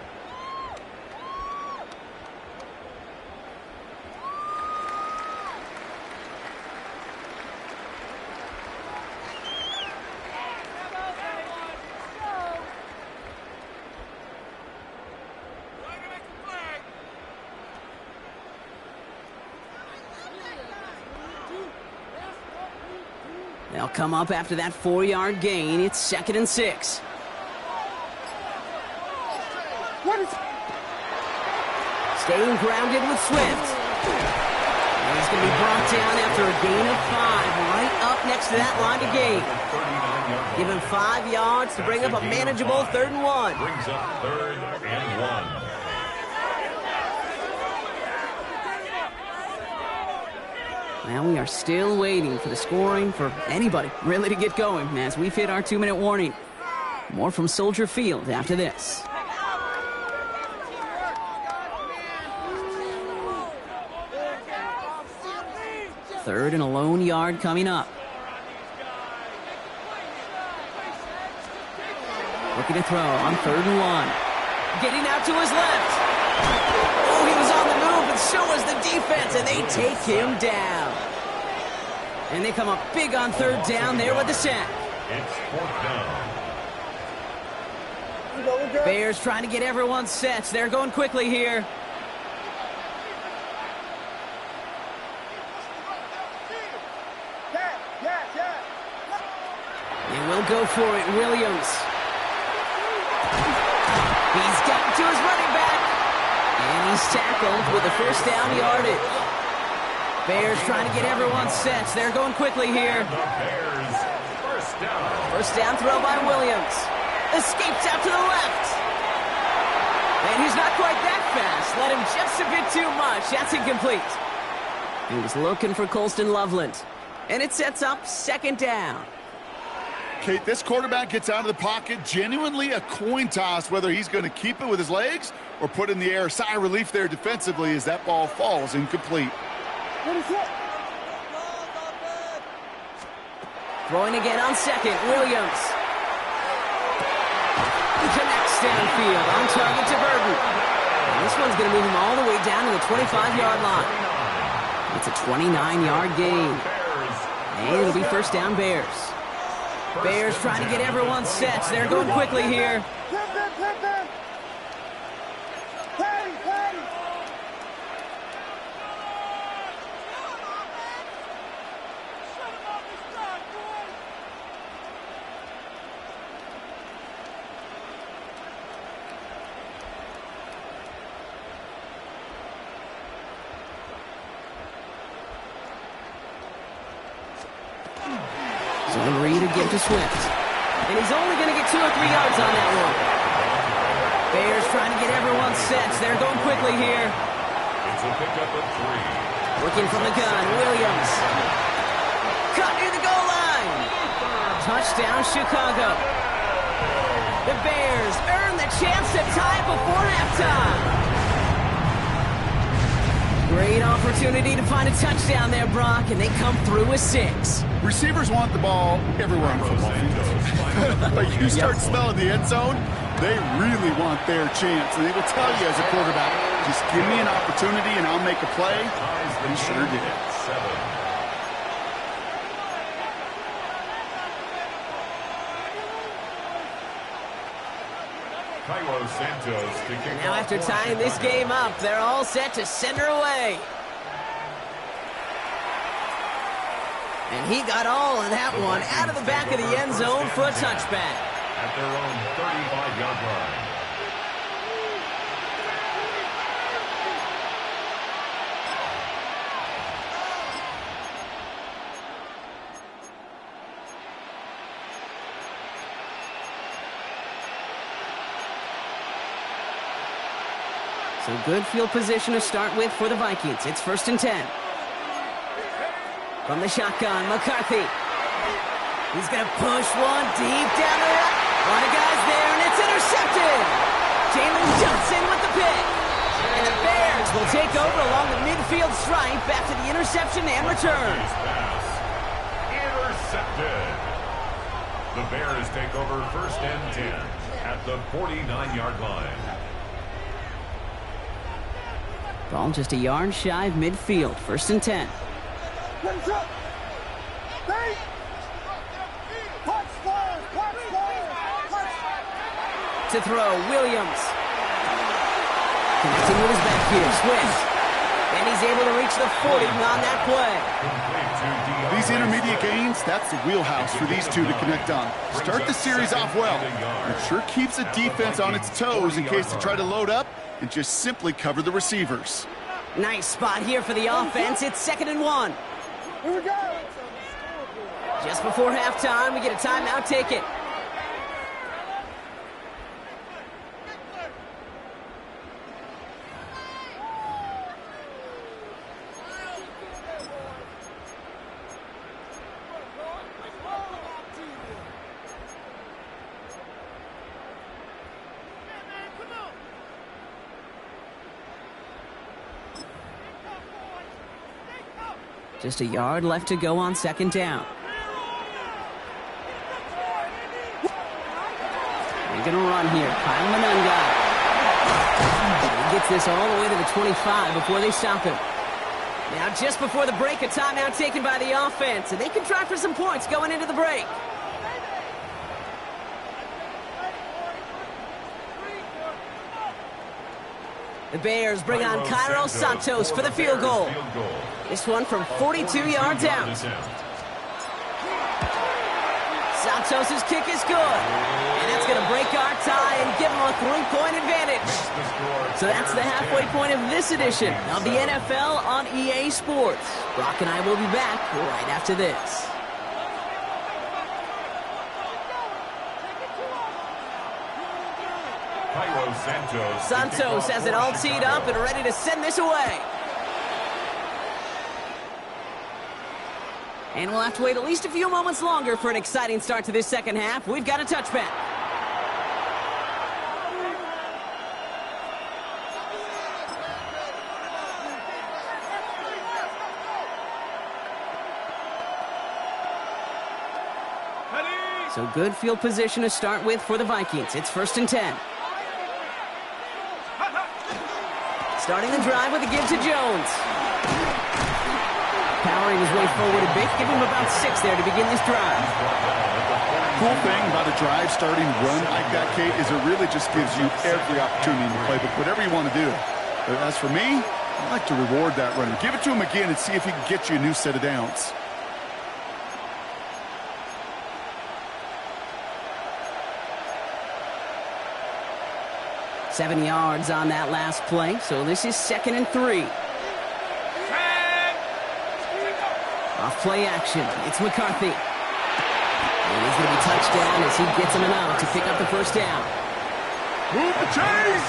They'll come up after that 4-yard gain. It's second and 6. Staying grounded with Swift. And he's going to be brought down after a gain of 5, right up next to that line of gain. Give him 5 yards to bring up a manageable 3rd and 1. Brings up 3rd and 1. Now we are still waiting for the scoring for anybody really to get going as we've hit our 2-minute warning. More from Soldier Field after this. Third and a lone yard coming up. Looking to throw on 3rd and 1. Getting out to his left. Oh, he was on the move, and so was the defense, and they take him down. And they come up big on 3rd down there with the sack. It's 4th down. Bears trying to get everyone set. They're going quickly here. And we'll go for it, Williams. He's gotten to his running back. And he's tackled with a first down yardage. Bears trying to get everyone set. They're going quickly here. The Bears, first down. First down throw by Williams. Escapes out to the left. And he's not quite that fast. Let him just a bit too much. That's incomplete. He was looking for Colston Loveland. And it sets up 2nd down. Kate, this quarterback gets out of the pocket, genuinely a coin toss whether he's going to keep it with his legs or put it in the air. Sigh of relief there defensively as that ball falls incomplete. Throwing again on second, Williams. He connects downfield, on target to Burton. And this one's going to move him all the way down to the 25-yard line. It's a 29-yard gain. And it'll be first down Bears. Bears trying to get everyone set. They're going quickly here. Zone read to give to Swift. And he's only going to get 2 or 3 yards on that one. Bears trying to get everyone set. They're going quickly here. It's a pickup of 3. Working from the gun, Williams. Cut near the goal line. Touchdown, Chicago. The Bears earn the chance to tie it before halftime. Great opportunity to find a touchdown there, Brock, and they come through with 6. Receivers want the ball everywhere on the football field. But you start smelling the end zone, they really want their chance. And they will tell you as a quarterback, just give me an opportunity and I'll make a play. He sure did. Now after tying this game up, they're all set to send her away. And he got all of that one out of the back of the end zone for a touchback. At their own 35-yard line. So good field position to start with for the Vikings. It's 1st and 10. From the shotgun, McCarthy. He's going to push one deep down the right. A lot of guys there, and it's intercepted. Jalen Johnson with the pick. And the Bears will take over along the midfield stripe after the interception and return. Intercepted. The Bears take over 1st and 10 at the 49-yard line. Ball just a yard shy of midfield. 1st and 10. To throw, Williams. Connecting with his backfield, Swift. And he's able to reach the 40 on that play. These intermediate gains, that's the wheelhouse for these two to connect on. Start the series off well. It sure keeps the defense on its toes in case they try to load up and just simply cover the receivers. Nice spot here for the offense. It's 2nd and 1. Here we go. Just before halftime, we get a timeout taken. Just a yard left to go on 2nd down. They're going to run here. Kyle Manunga. He gets this all the way to the 25 before they stop him. Now just before the break, a timeout taken by the offense, and they can try for some points going into the break. The Bears bring on Cairo Santos for the field goal. This one from 42 yards out. Santos' kick is good. And that's going to break our tie and give them a 3-point advantage. So that's the halfway point of this edition of the NFL on EA Sports. Brock and I will be back right after this. Santos has it all teed up and ready to send this away. And we'll have to wait at least a few moments longer for an exciting start to this second half. We've got a touchback. So good field position to start with for the Vikings. It's 1st and 10. Starting the drive with a give to Jones. Powering his way forward a bit. Give him about 6 there to begin this drive. Cool thing about a drive starting run like that, Kate, is it really just gives you every opportunity in the playbook, whatever you want to do. But as for me, I like to reward that runner. Give it to him again and see if he can get you a new set of downs. Seven yards on that last play, so this is 2nd and 3. Off play action, it's McCarthy. And he's going to be touched down as he gets him enough to pick up the first down. Move the chains!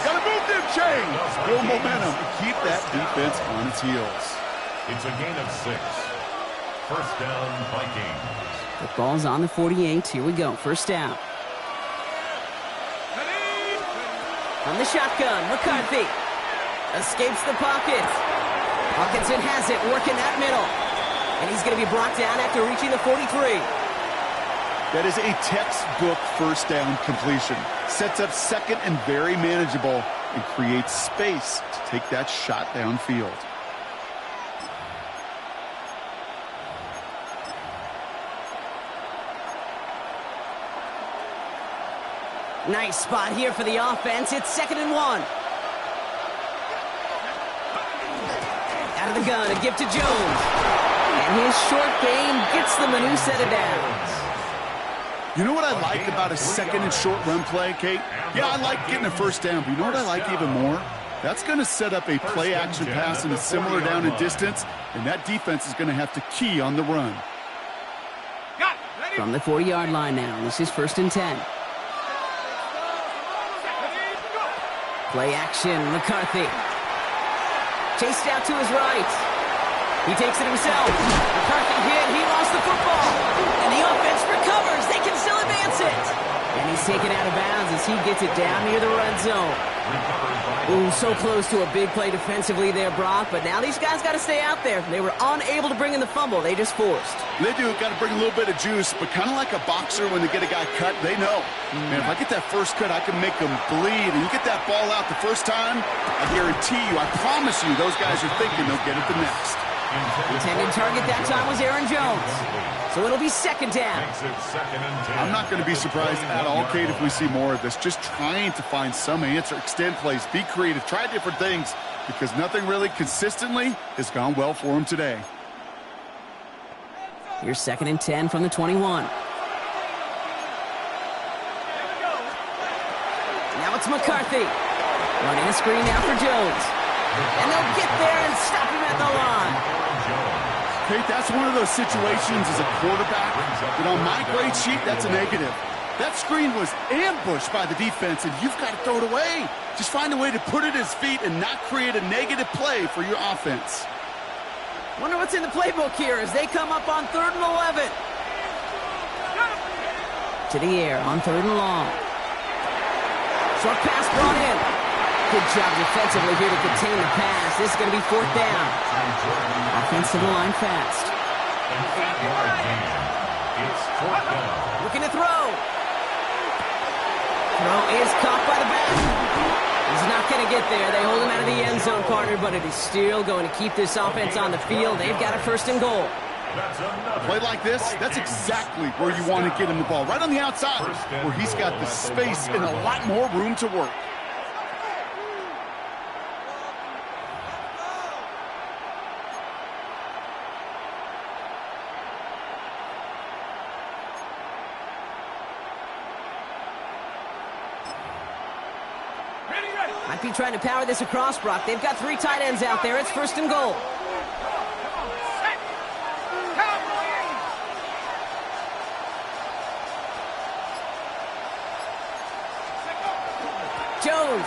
Gotta move them chains! Build momentum and keep that defense on its heels. It's a gain of 6. First down, Vikings. The ball's on the 48. Here we go, first down. From the shotgun, McCarthy escapes the pocket. Hawkinson has it, working that middle. And he's going to be brought down after reaching the 43. That is a textbook first down completion. Sets up second and very manageable and creates space to take that shot downfield. Nice spot here for the offense. It's 2nd and 1. Out of the gun, a give to Jones. And his short game gets them a new set of downs. You know what I like about a second and short run play, Kate? Yeah, I like getting a first down, but you know what I like even more? That's going to set up a play action pass in a similar down and distance, and that defense is going to have to key on the run. From the 40-yard line now, this is 1st and 10. Play action, McCarthy. Chased out to his right. He takes it himself. McCarthy hit, he lost the football. And the offense recovers, they can still advance it. And he's taken out of bounds as he gets it down near the red zone. Ooh, so close to a big play defensively there, Brock, but now these guys got to stay out there. They were unable to bring in the fumble, they just forced. They do, got to bring a little bit of juice, but kind of like a boxer when they get a guy cut, they know. Man, if I get that first cut, I can make them bleed. And you get that ball out the first time, I guarantee you, I promise you, those guys are thinking they'll get it the next. The intended target that time was Aaron Jones. So it'll be 2nd down. I'm not going to be surprised at all, Kate, if we see more of this. Just trying to find some answer, extend plays, be creative, try different things, because nothing really consistently has gone well for them today. Here's 2nd and 10 from the 21. Now it's McCarthy. Running a screen now for Jones. And they'll get there and stop him at the line. Kate, that's one of those situations as a quarterback that on my grade sheet, that's a negative. That screen was ambushed by the defense, and you've got to throw it away. Just find a way to put it at his feet and not create a negative play for your offense. Wonder what's in the playbook here as they come up on 3rd and 11. To the air on 3rd and long. Short pass brought in. Good job defensively here to contain the pass. This is going to be 4th down. Offense to the line fast. Looking to throw. Throw is caught by the back. He's not going to get there. They hold him out of the end zone, partner, but it is still going to keep this offense on the field. They've got a 1st and goal. A play like this, that's exactly where you want to get him the ball. Right on the outside, where he's got the space and a lot more room to work. Might be trying to power this across, Brock. They've got 3 tight ends out there. It's 1st and goal. Jones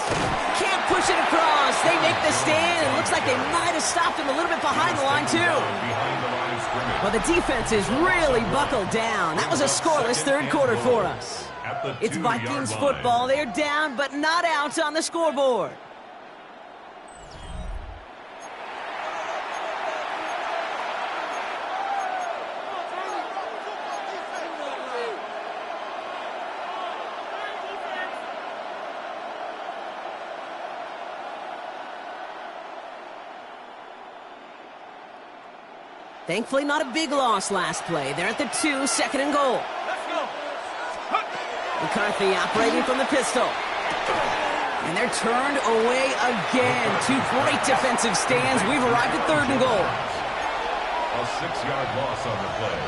can't push it across. They make the stand. It looks like they might have stopped him a little bit behind the line, too. Well, the defense is really buckled down. That was a scoreless third quarter for us. It's Vikings football. They're down, but not out on the scoreboard. Thankfully, not a big loss last play. They're at the 2, second and goal. McCarthy operating from the pistol. And they're turned away again. 2 great defensive stands. We've arrived at third and goal. A 6-yard loss on the play.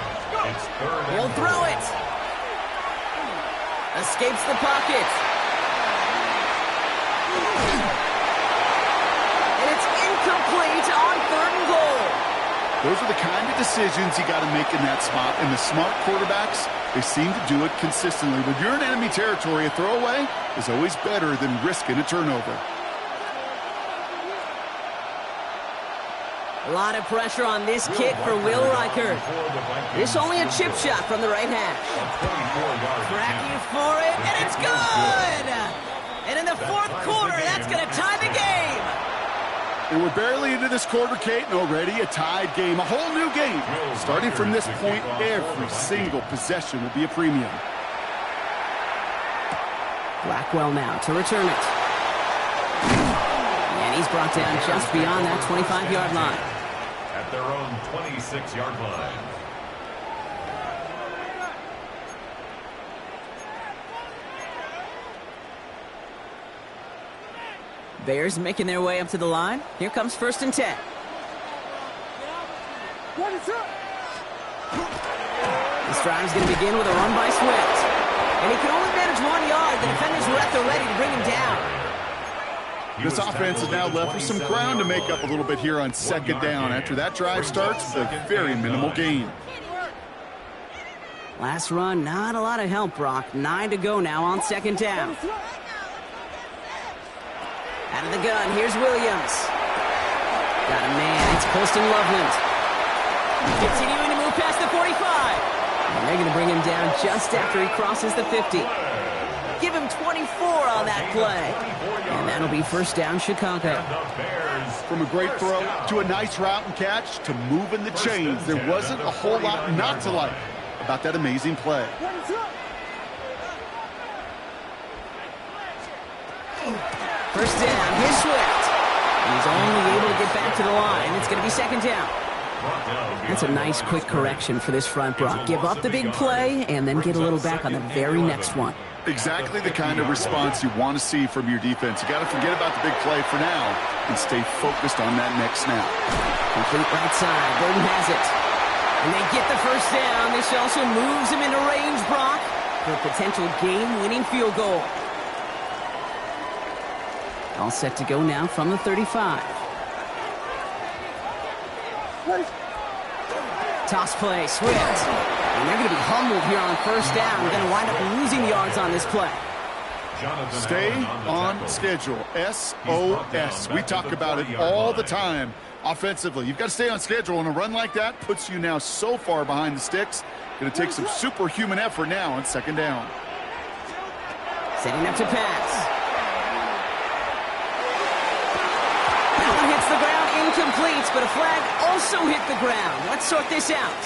It's third and He'll throw it. Escapes the pocket. And it's incomplete on third and goal. Those are the kind of decisions you got to make in that spot. And the smart quarterbacks, they seem to do it consistently. When you're in enemy territory, a throwaway is always better than risking a turnover. A lot of pressure on this kick for Will Reichert. This only a chip shot from the right hash. Cracking for it, and it's good! And in the fourth quarter, that's going to tie the game. And we're barely into this quarter, Kate, and already a tied game, a whole new game. Starting from this point, every single possession will be a premium. Blackwell now to return it. And he's brought down just beyond that 25-yard line. At their own 26-yard line. Bears making their way up to the line. Here comes 1st and 10. This drive is going to begin with a run by Swift. And he can only manage 1 yard. The defenders were at the ready to bring him down. This offense is now left with some ground to make up a little bit here on second down. After that drive starts, a very minimal gain. Last run, not a lot of help, Brock. 9 to go now on second down. Out of the gun, here's Williams. Got a man, it's Colston Loveland. Continuing to move past the 45. And they're going to bring him down just after he crosses the 50. Give him 24 on that play. And that'll be first down, Chicago. From a great throw to a nice route and catch to moving the chains, there wasn't a whole lot not to like about that amazing play. First down, here's Swift. He's only able to get back to the line. It's going to be second down. That's a nice quick correction for this front, Brock. Give up the big play and then get a little back on the very next one. Exactly the kind of response you want to see from your defense. You got to forget about the big play for now and stay focused on that next snap. Complete right side. Burton has it. And they get the first down. This also moves him into range, Brock, for a potential game-winning field goal. All set to go now from the 35. Toss play, Swift. And they're going to be humbled here on first down. We're going to wind up losing yards on this play. Stay on schedule. SOS. We talk about it all the time offensively. You've got to stay on schedule, and a run like that puts you now so far behind the sticks. Going to take some superhuman effort now on second down. Setting up to pass. Hits the ground, incomplete, but a flag also hit the ground. Let's sort this out.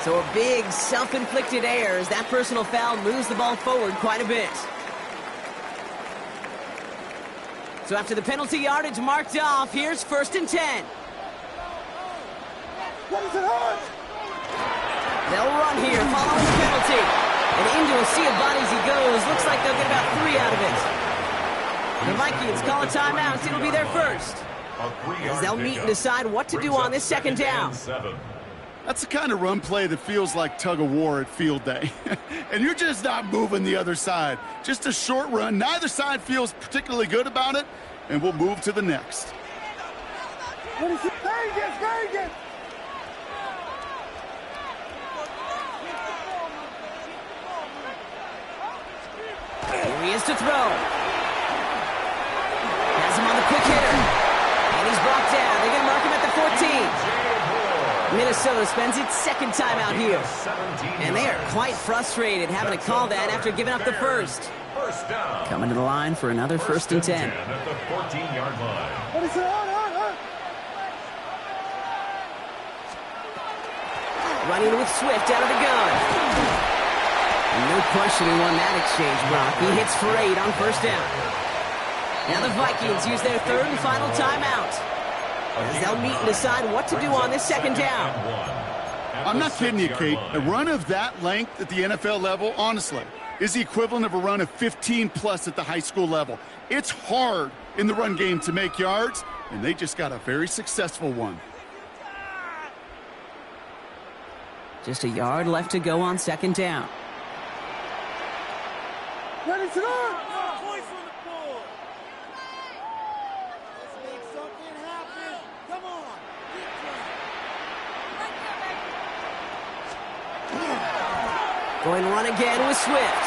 So a big self-inflicted error as that personal foul moves the ball forward quite a bit. So after the penalty yardage marked off, here's 1st and 10. They'll run here following the penalty. And into a sea of bodies he goes. Looks like they'll get about 3 out of it. The Vikings call a timeout. It'll be their first. As they'll meet and decide what to do on this second down. That's the kind of run play that feels like tug-of-war at field day. And you're just not moving the other side. Just a short run. Neither side feels particularly good about it. And we'll move to the next. Here he is to throw. Minnesota spends its second time out here. And they are quite frustrated having to call that after giving up the first. Coming to the line for another 1st and 10. At the 14-yard line. What is it? Running with Swift out of the gun. And no question he won that exchange, Brock. He hits for 8 on 1st down. Now the Vikings use their 3rd and final timeout, as they'll meet and decide what to do on this 2nd down. I'm not kidding you, Kate. A run of that length at the NFL level, honestly, is the equivalent of a run of 15-plus at the high school level. It's hard in the run game to make yards, and they just got a very successful one. Just a yard left to go on 2nd down. Ready to go! Voice on the board. Let's make something happen. Come on. Going to run again with Swift.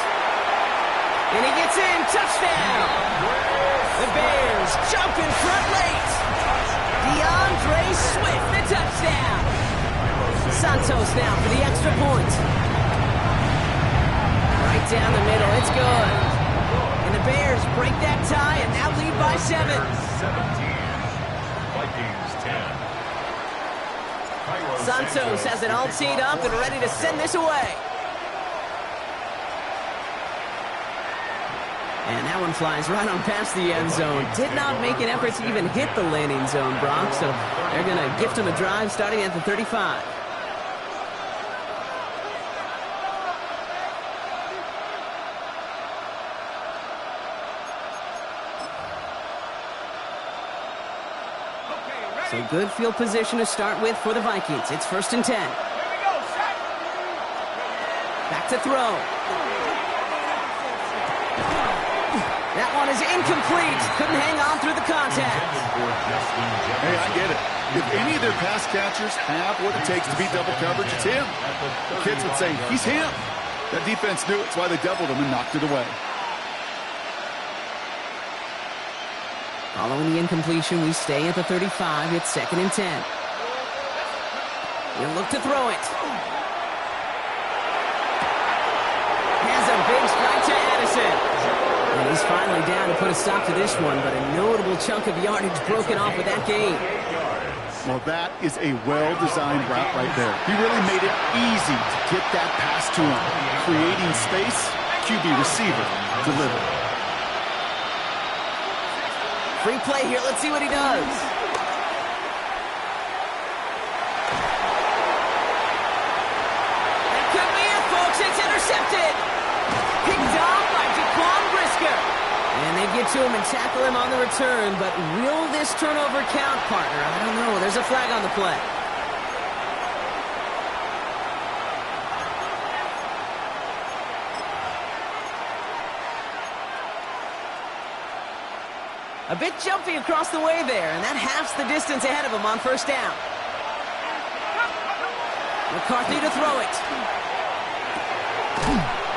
And he gets in. Touchdown! The Bears jump in front late. DeAndre Swift, the touchdown. Santos now for the extra point. Right down the middle. It's good. And the Bears break that tie and now lead by 7. 17. Vikings 10. Santos has it all teed up and ready to send this away. And that one flies right on past the end zone. Did not make an effort to even hit the landing zone, Brock. So they're going to gift him a drive starting at the 35. So good field position to start with for the Vikings. It's 1st and 10. Back to throw. That one is incomplete. Couldn't hang on through the contact. Hey, I get it. If any of their pass catchers have what it takes to beat double coverage, it's him. The kids would say, he's him. That defense knew it. It's why they doubled him and knocked it away. Following the incompletion, we stay at the 35. It's 2nd and 10. He'll look to throw it. Has a big strike to Addison. And he's finally down to put a stop to this one, but a notable chunk of yardage broken off with that gain. Well, that is a well-designed route right there. He really made it easy to get that pass to him. Creating space, QB receiver delivered. Free play here. Let's see what he does. That could be it, folks. It's intercepted. Picked off by Jaquan Brisker. And they get to him and tackle him on the return. But will this turnover count, partner? I don't know. There's a flag on the play. A bit jumpy across the way there, and that halves the distance ahead of him on 1st down. McCarthy to throw it.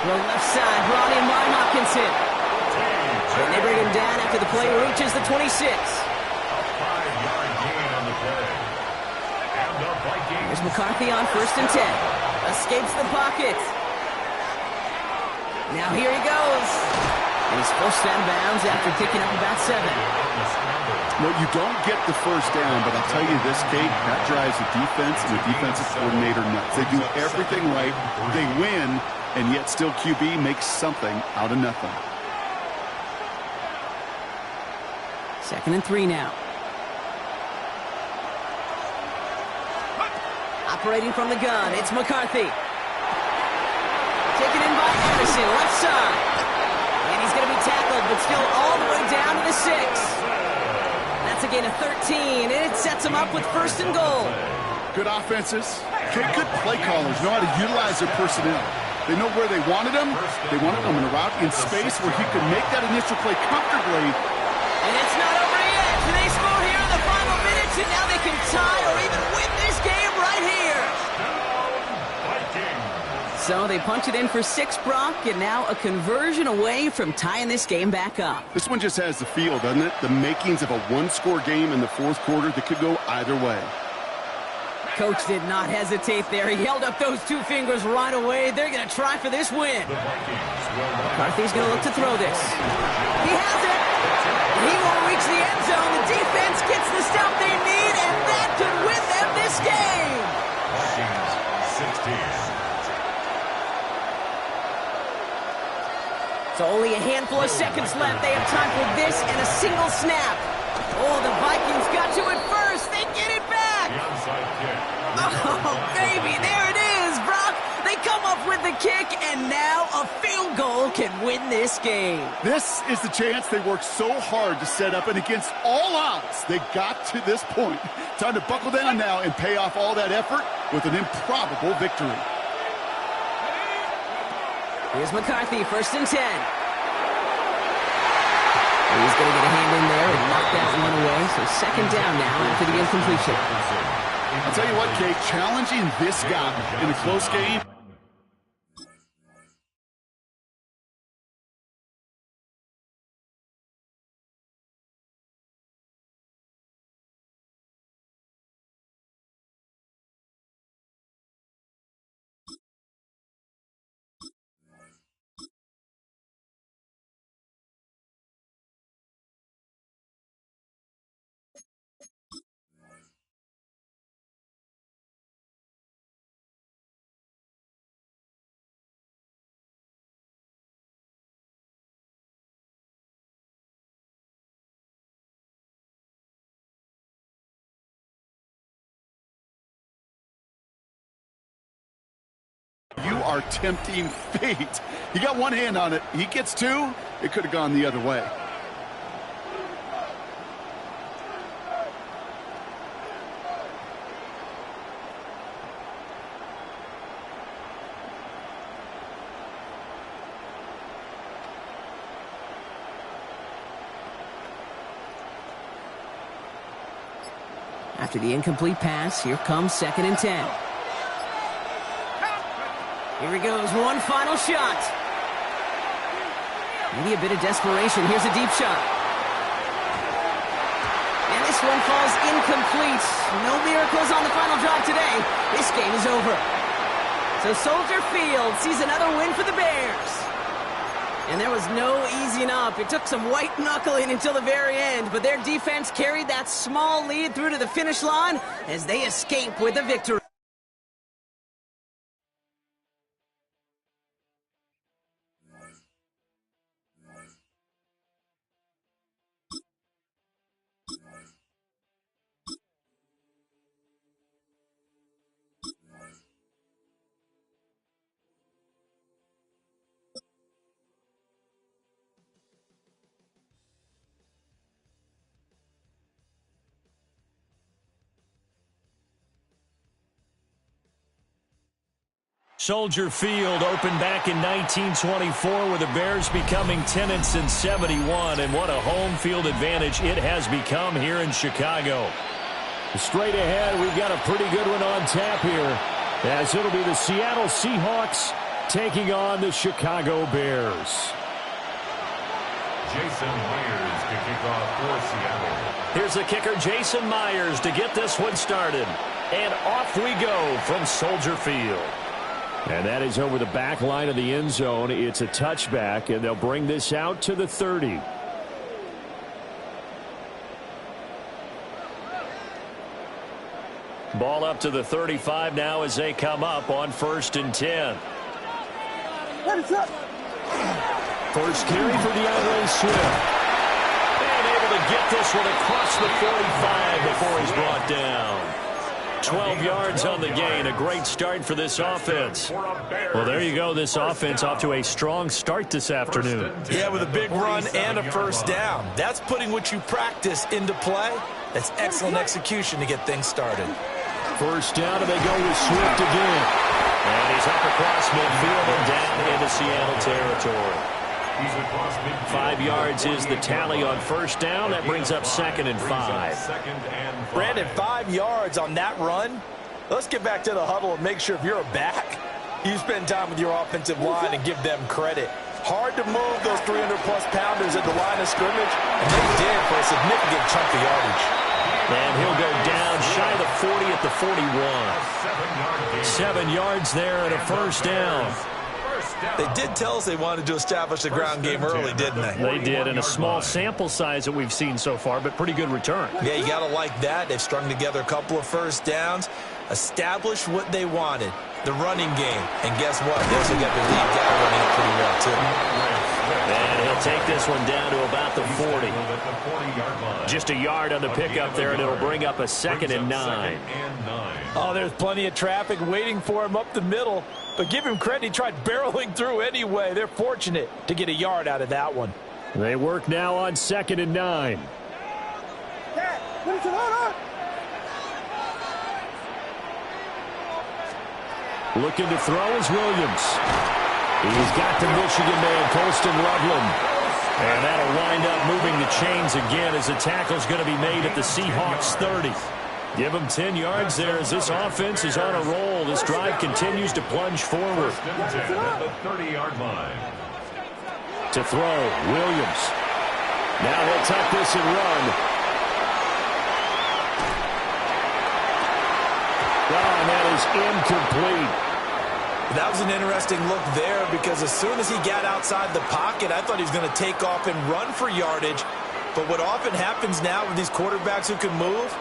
The left side brought in by Hopkinson. And they bring him down after the play reaches the 26. A 5-yard gain on the play. And the Vikings. Here's McCarthy on 1st and 10. Escapes the pocket. Now here he goes. And he's forced out of bounds after picking up about 7. Well, you don't get the 1st down, but I'll tell you this, Kate, that drives the defense and the defensive coordinator nuts. They do everything right. They win, and yet still QB makes something out of nothing. 2nd and 3 now. Operating from the gun, it's McCarthy. Taken in by Anderson, left side. And he's going to be tackled, but still all the way down to the 6. That's a gain of 13, and it sets him up with 1st and goal. Good offenses. Good play callers know how to utilize their personnel. They know where they wanted him. They wanted him in a route in space where he could make that initial play comfortably. And it's not over yet. They score here in the final minutes, and now they can tie or even win this game right here. So they punch it in for 6, Brock, and now a conversion away from tying this game back up. This one just has the feel, doesn't it? The makings of a one-score game in the 4th quarter that could go either way. Coach did not hesitate there. He held up those two fingers right away. They're going to try for this win. McCarthy's going to look to throw this. He has it. He won't reach the end zone. The defense gets the stop they need, and that could win them this game. Vikings 16. So only a handful of seconds left. They have time for this and a single snap. Oh, the Vikings got to it first. They get it back. The onside kick. Oh, baby, there it is, Brock. They come up with the kick, and now a field goal can win this game. This is the chance they worked so hard to set up, and against all odds, they got to this point. Time to buckle down now and pay off all that effort with an improbable victory. Here's McCarthy, 1st and 10. He's going to get a hand in there and knock that one away. So 2nd down now after the incompletion. I'll tell you what, Kate, challenging this guy in a close game. You are tempting fate. He got one hand on it. He gets two. It could have gone the other way. After the incomplete pass, here comes 2nd and 10. Here he goes, one final shot. Maybe a bit of desperation. Here's a deep shot. And this one falls incomplete. No miracles on the final drive today. This game is over. So Soldier Field sees another win for the Bears. And there was no easing up. It took some white knuckling until the very end, but their defense carried that small lead through to the finish line as they escape with a victory. Soldier Field opened back in 1924 with the Bears becoming tenants in 71, and what a home field advantage it has become here in Chicago. Straight ahead, we've got a pretty good one on tap here, as it'll be the Seattle Seahawks taking on the Chicago Bears. Jason Myers to kick off for Seattle. Here's the kicker, Jason Myers, to get this one started. And off we go from Soldier Field. And that is over the back line of the end zone. It's a touchback, and they'll bring this out to the 30. Ball up to the 35 now as they come up on 1st and 10. First carry for DeAndre Swift. And able to get this one across the 45 before he's brought down. 12 yards on the gain. A great start for this offense. Well, there you go. This offense off to a strong start this afternoon. Yeah, with a big run and a 1st down. That's putting what you practice into play. That's excellent execution to get things started. 1st down, and they go with Swift again. And he's up across midfield and down into Seattle territory. 5 yards is the tally on 1st down. That brings up 2nd and 5. Brandon, 5 yards on that run. Let's get back to the huddle and make sure if you're a back, you spend time with your offensive line and give them credit. Hard to move those 300-plus pounders at the line of scrimmage, and they did for a significant chunk of yardage. And he'll go down shy of the 40 at the 41. 7 yards there and a first down. They did tell us they wanted to establish the ground game early, didn't they? They did, and a small sample size that we've seen so far, but pretty good return. Yeah, you got to like that. They've strung together a couple of first downs, established what they wanted, the running game. And guess what? They also got the lead guy running it pretty well, too. And he'll take this one down to about the 40. Just a yard on the pickup there, and it'll bring up a 2nd and 9. Oh, there's plenty of traffic waiting for him up the middle. But give him credit, he tried barreling through anyway. They're fortunate to get a yard out of that one. They work now on 2nd and 9. Looking to throw is Williams. He's got the Michigan man, Colston Loveland. And that'll wind up moving the chains again as the tackle's going to be made at the Seahawks 30. Give him 10 yards there as this offense is on a roll. This drive continues to plunge forward. At the 30-yard line. To throw, Williams. Now he'll tuck this and run. Oh, and that is incomplete. That was an interesting look there because as soon as he got outside the pocket, I thought he was going to take off and run for yardage. But what often happens now with these quarterbacks who can move,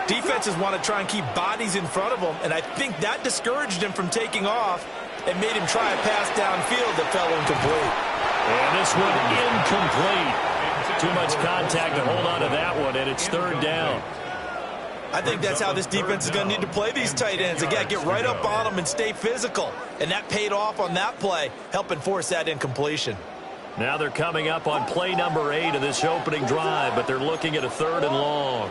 defenses want to try and keep bodies in front of them, and I think that discouraged him from taking off and made him try a pass downfield that fell incomplete. And this one incomplete. Too much contact to hold on to that one, and it's 3rd down. I think that's how this defense is going to need to play these tight ends. Again, get right up on them and stay physical. And that paid off on that play, helping force that incompletion. Now they're coming up on play number 8 of this opening drive, but they're looking at a 3rd and long.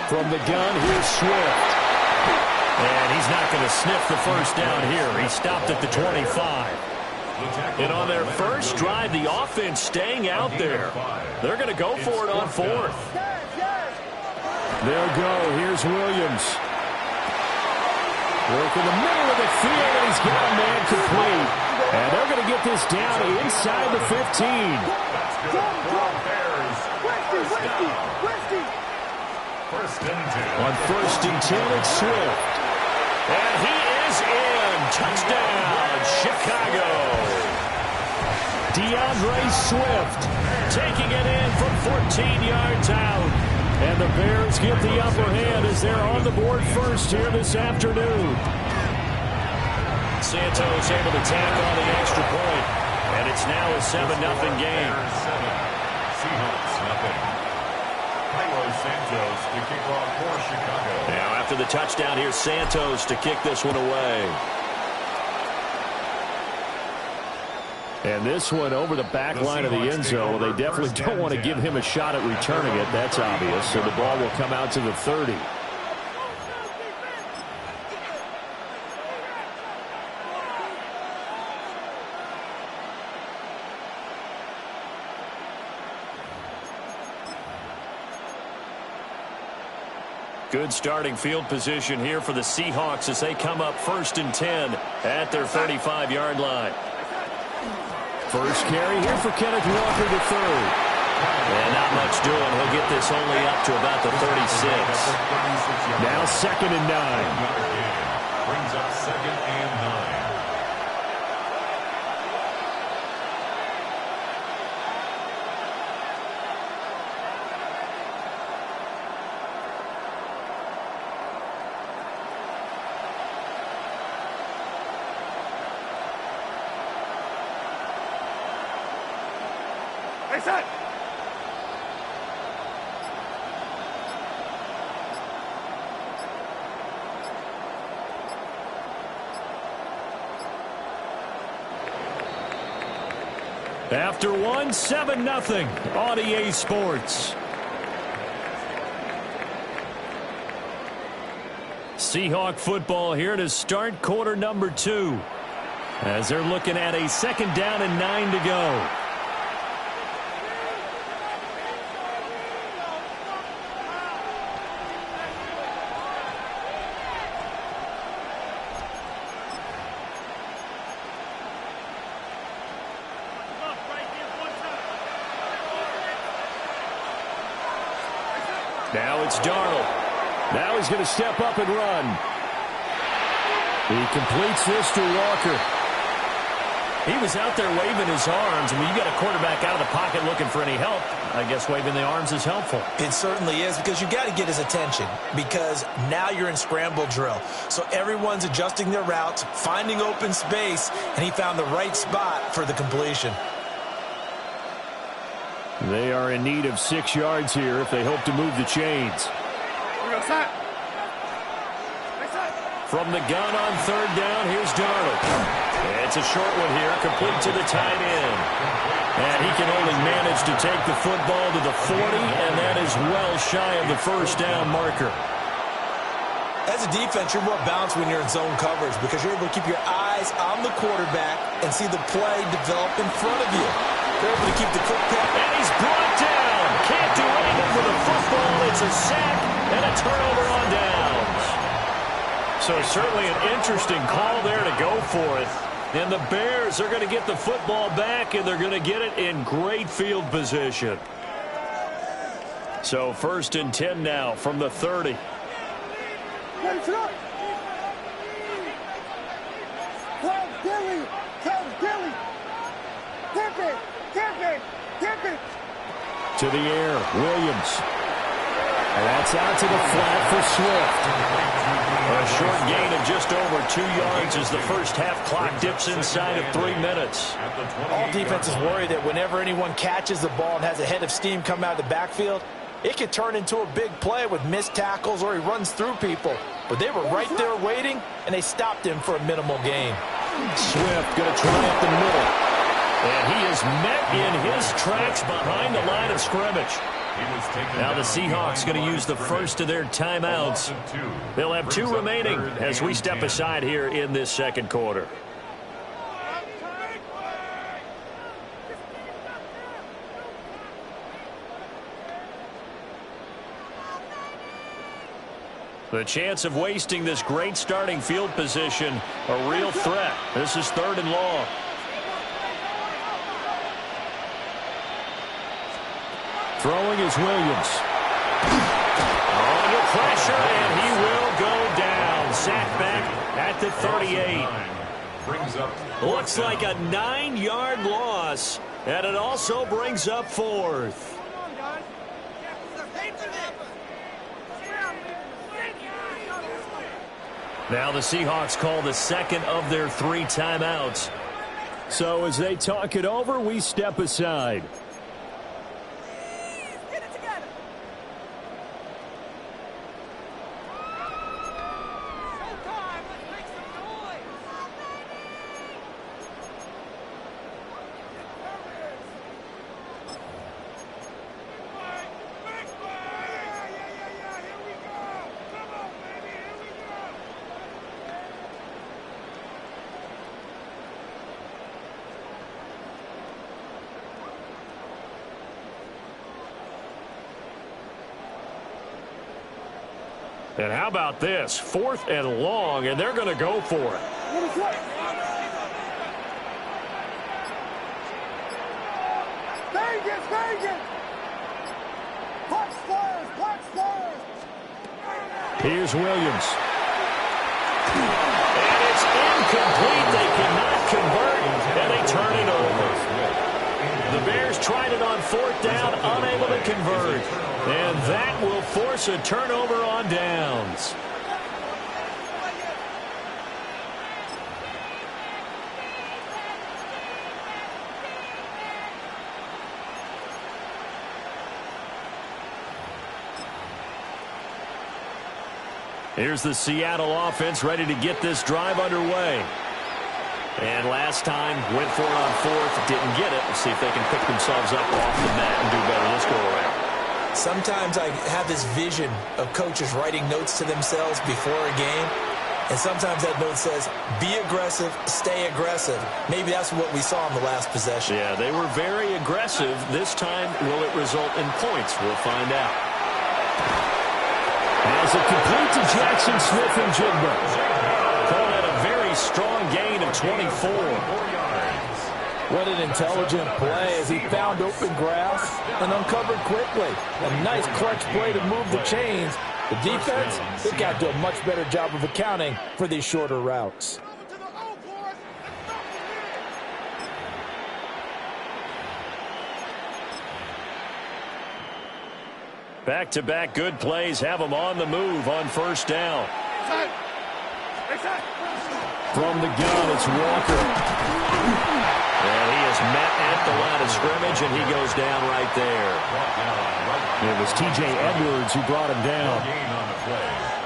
From the gun, here's Swift. And he's not going to sniff the first down here. He stopped at the 25. And on their first drive, the offense staying out there. They're going to go for it on 4th. They'll go. Here's Williams. Work in the middle of the field, and he's got a man complete. And they're going to get this down inside the 15. On 1st and 10, it's Swift. And he is in. Touchdown, Chicago. DeAndre Swift taking it in from 14 yards out. And the Bears get the upper hand as they're on the board first here this afternoon. Santos able to tack on the extra point. And it's now a 7-0 game. Seahawks nothing. Santos to kick off for Chicago. Now after the touchdown, here's Santos to kick this one away. And this one over the back line of the end zone. Well, they definitely don't want to give him a shot at returning it. That's obvious. So the ball will come out to the 30. Good starting field position here for the Seahawks as they come up 1st and 10 at their 35-yard line. First carry here for Kenneth Walker III. And not much doing. He'll get this only up to about the 36. Now 2nd and 9. Brings up 2nd and 9. Set. After one, 7-0 on EA Sports. Seahawk football here to start quarter number 2. As they're looking at a 2nd down and 9 to go. Now it's Darnold. Now he's going to step up and run. He completes this to Walker. He was out there waving his arms. When you got a quarterback out of the pocket looking for any help, I guess waving the arms is helpful. It certainly is, because you got to get his attention, because now you're in scramble drill. So everyone's adjusting their routes, finding open space, and he found the right spot for the completion. They are in need of 6 yards here if they hope to move the chains. From the gun on third down, here's Darnold. It's a short one here, complete to the tight end. And he can only manage to take the football to the 40, and that is well shy of the first down marker. As a defense, you're more balanced when you're in zone coverage, because you're able to keep your eyes on the quarterback and see the play develop in front of you. You're able to keep the quick pass. And he's brought down. Can't do anything with the football. It's a sack and a turnover on downs. So certainly an interesting call there to go for it. And the Bears are going to get the football back, and they're going to get it in great field position. So 1st and 10 now from the 30. To the air, Williams. And that's out to the flat for Swift. A short gain of just over 2 yards as the first half clock dips inside of 3 minutes. All defenses worry that whenever anyone catches the ball and has a head of steam come out of the backfield, it could turn into a big play with missed tackles or he runs through people. But they were right there waiting, and they stopped him for a minimal gain. Swift going to try up the middle. And he is met in his tracks behind the line of scrimmage. Now the Seahawks going to use the first of their timeouts. They'll have 2 remaining as we step aside here in this second quarter. The chance of wasting this great starting field position, a real threat. This is 3rd and long. Throwing is Williams. Under pressure, and he will go down. Sacked back at the 38. Looks like a 9-yard loss, and it also brings up 4th. Now the Seahawks call the second of their 3 timeouts. So as they talk it over, we step aside. And how about this? 4th and long, and they're going to go for it. Here's Williams. And it's incomplete. They cannot convert, and they turn it over. The Bears tried it on 4th down, unable to convert. And that will force a turnover on downs. Here's the Seattle offense ready to get this drive underway. And last time, went for it on 4th, didn't get it. We'll see if they can pick themselves up off the mat and do better this go around. Sometimes I have this vision of coaches writing notes to themselves before a game, and sometimes that note says, be aggressive, stay aggressive. Maybe that's what we saw in the last possession. Yeah, they were very aggressive. This time, will it result in points? We'll find out. As it complete to Jackson Smith and Jigba. Call that a very strong gain of 24. What an intelligent play as he found open grass and uncovered quickly. A nice clutch play to move the chains. The defense, they've got to do a much better job of accounting for these shorter routes. Back-to-back good plays have them on the move on first down. From the gun, it's Walker. And he is met at the line of scrimmage, and he goes down right there. It was T.J. Edwards who brought him down.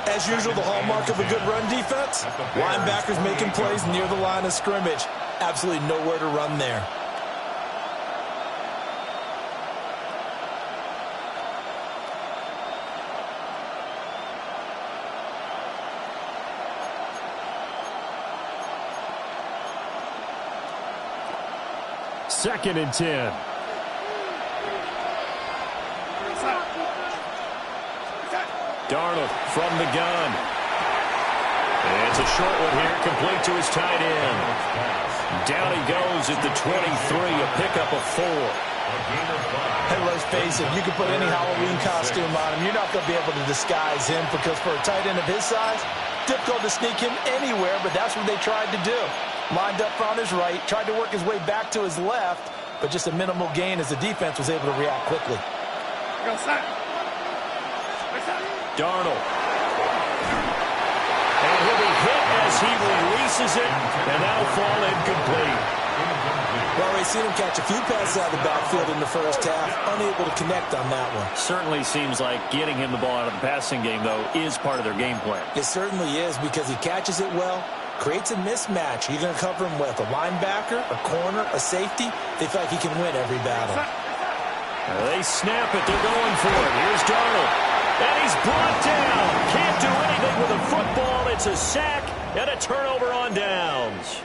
As usual, the hallmark of a good run defense, linebackers making plays near the line of scrimmage. Absolutely nowhere to run there. Second and 10. Darnold from the gun. And it's a short one here, complete to his tight end. Down he goes at the 23, a pickup of 4. And let's face it, you can put any Halloween costume on him. You're not going to be able to disguise him because for a tight end of his size, difficult to sneak him anywhere, but that's what they tried to do. Lined up on his right, tried to work his way back to his left, but just a minimal gain as the defense was able to react quickly. Darnold. And he'll be hit as he releases it, and that'll fall incomplete. Well, we've seen him catch a few passes out of the backfield in the first half, unable to connect on that one. Certainly seems like getting him the ball out of the passing game, though, is part of their game plan. It certainly is because he catches it well, creates a mismatch. You're going to cover him with a linebacker, a corner, a safety. They feel like he can win every battle. They snap it. They're going for it. Here's Darnold. And he's brought down. Can't do anything with a football. It's a sack and a turnover on downs.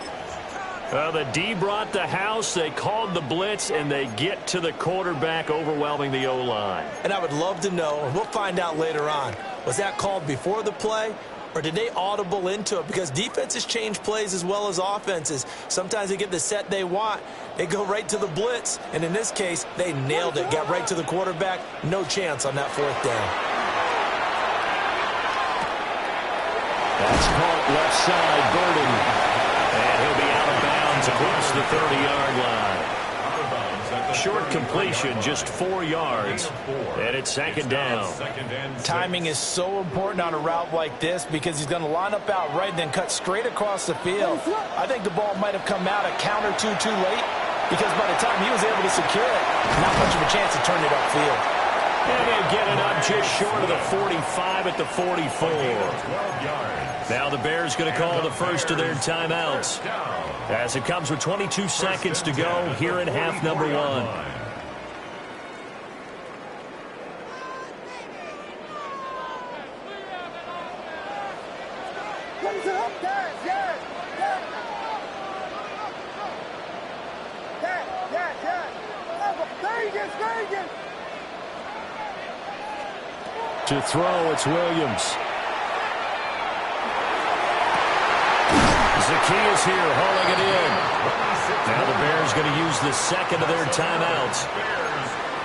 The D brought the house. They called the blitz, and they get to the quarterback, overwhelming the O-line. And I would love to know, and we'll find out later on, was that called before the play, or did they audible into it? Because defenses change plays as well as offenses. Sometimes they get the set they want. They go right to the blitz, and in this case, they nailed it. Got right to the quarterback. No chance on that fourth down. That's caught left side, Burden. And he'll be out of bounds across the 30-yard line. Short completion, just 4 yards, and it's second down. Timing is so important on a route like this because he's going to line up out right and then cut straight across the field. I think the ball might have come out a count or two too late because by the time he was able to secure it, not much of a chance to turn it upfield. And he'll get it up just short of the 45 at the 44. Now the Bears going to call the first of their timeouts as it comes with 22 seconds to go here in half number 1. To throw, it's Williams. Zacchaeus here hauling it in. Now the Bears going to use the second of their timeouts.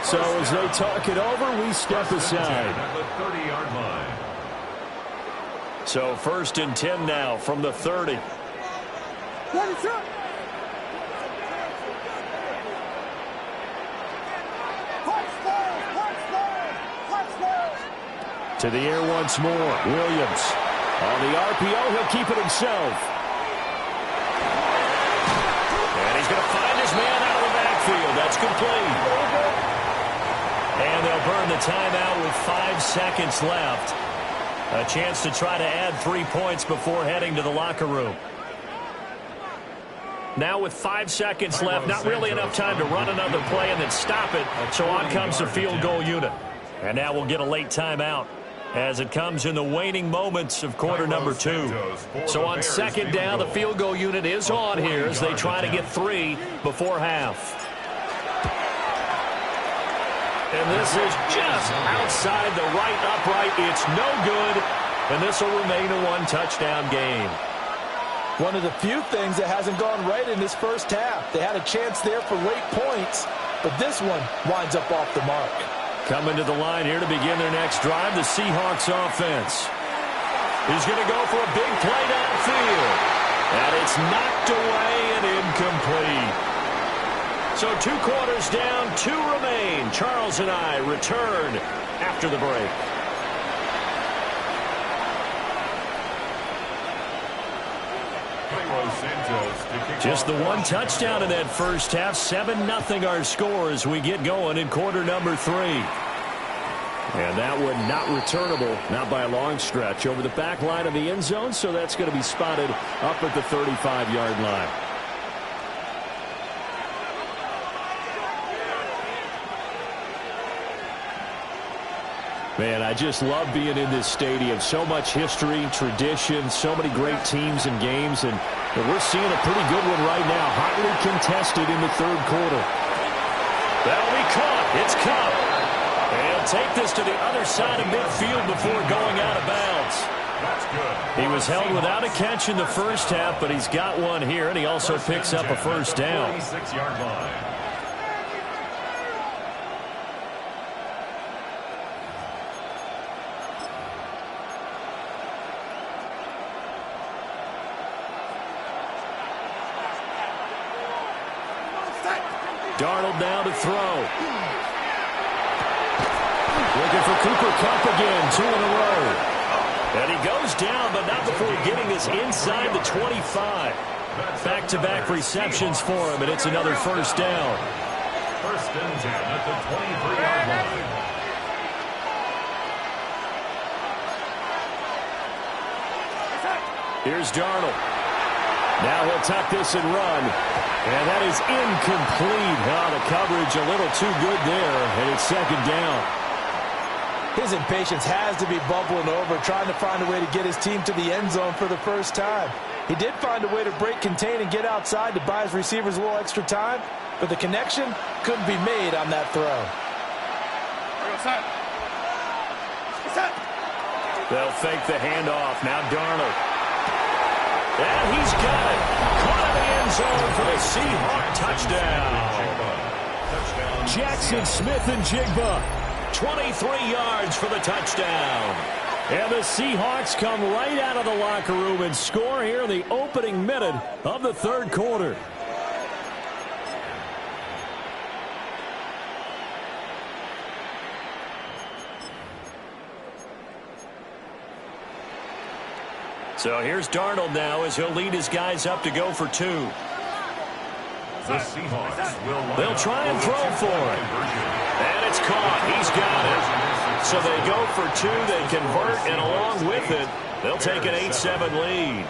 So as they talk it over, we step aside. So 1st and 10 now from the 30. To the air once more. Williams. On the RPO, he'll keep it himself. And he's going to find his man out of the backfield. That's complete. And they'll burn the timeout with 5 seconds left. A chance to try to add 3 points before heading to the locker room. Now with 5 seconds left, not really enough time to run another play and then stop it. So on comes the field goal unit. And now we'll get a late timeout as it comes in the waning moments of quarter number 2. So on second down, the field goal unit is on here as they try to get 3 before half. And this is just outside the right upright. It's no good, and this will remain a 1-touchdown game. One of the few things that hasn't gone right in this first half. They had a chance there for late points, but this one winds up off the mark. Coming to the line here to begin their next drive, the Seahawks offense. He's going to go for a big play downfield. And it's knocked away and incomplete. So 2 quarters down, 2 remain. Charles and I return after the break. Just the 1 touchdown in that first half. 7-0 our score as we get going in quarter number 3. And that one not returnable, not by a long stretch, over the back line of the end zone, so that's going to be spotted up at the 35-yard line. Man, I just love being in this stadium. So much history, tradition, so many great teams and games, and we're seeing a pretty good one right now. Hotly contested in the 3rd quarter. That'll be caught. It's Cup. And he'll take this to the other side of midfield before going out of bounds. That's good. He was held without a catch in the first half, but he's got one here, and he also picks up a first down. 46-yard line. Darnold now to throw. Looking for Cooper Kupp again, 2 in a row. And he goes down, but not before getting this inside the 25. Back-to-back receptions for him, and it's another first down. First and 10 at the 23-yard line. Here's Darnold. Now he'll tuck this and run. And that is incomplete. Oh, the coverage a little too good there, and it's 2nd down. His impatience has to be bubbling over, trying to find a way to get his team to the end zone for the first time. He did find a way to break contain and get outside to buy his receivers a little extra time, but the connection couldn't be made on that throw. They'll fake the handoff. Now Darnold. And he's got it. Caught in the end zone for the Seahawk touchdown. Jackson Smith and Jigba. 23 yards for the touchdown. And the Seahawks come right out of the locker room and score here in the opening minute of the 3rd quarter. So here's Darnold now as he'll lead his guys up to go for 2. The Seahawks will They'll try and throw for it. And it's caught. He's got it. So they go for 2. They convert, and along with it, they'll take an 8-7 lead.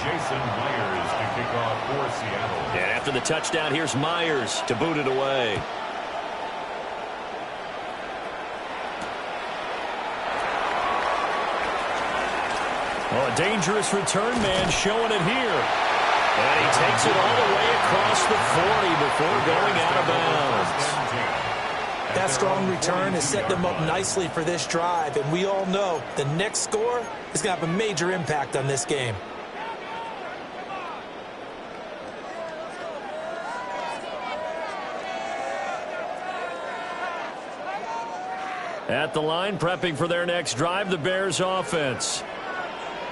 Jason Myers to kick off for Seattle. And after the touchdown, here's Myers to boot it away. Oh, a dangerous return man showing it here. And he takes it all the way across the 40 before going out of bounds. That strong return has set them up nicely for this drive, and we all know the next score is going to have a major impact on this game. At the line, prepping for their next drive, the Bears offense.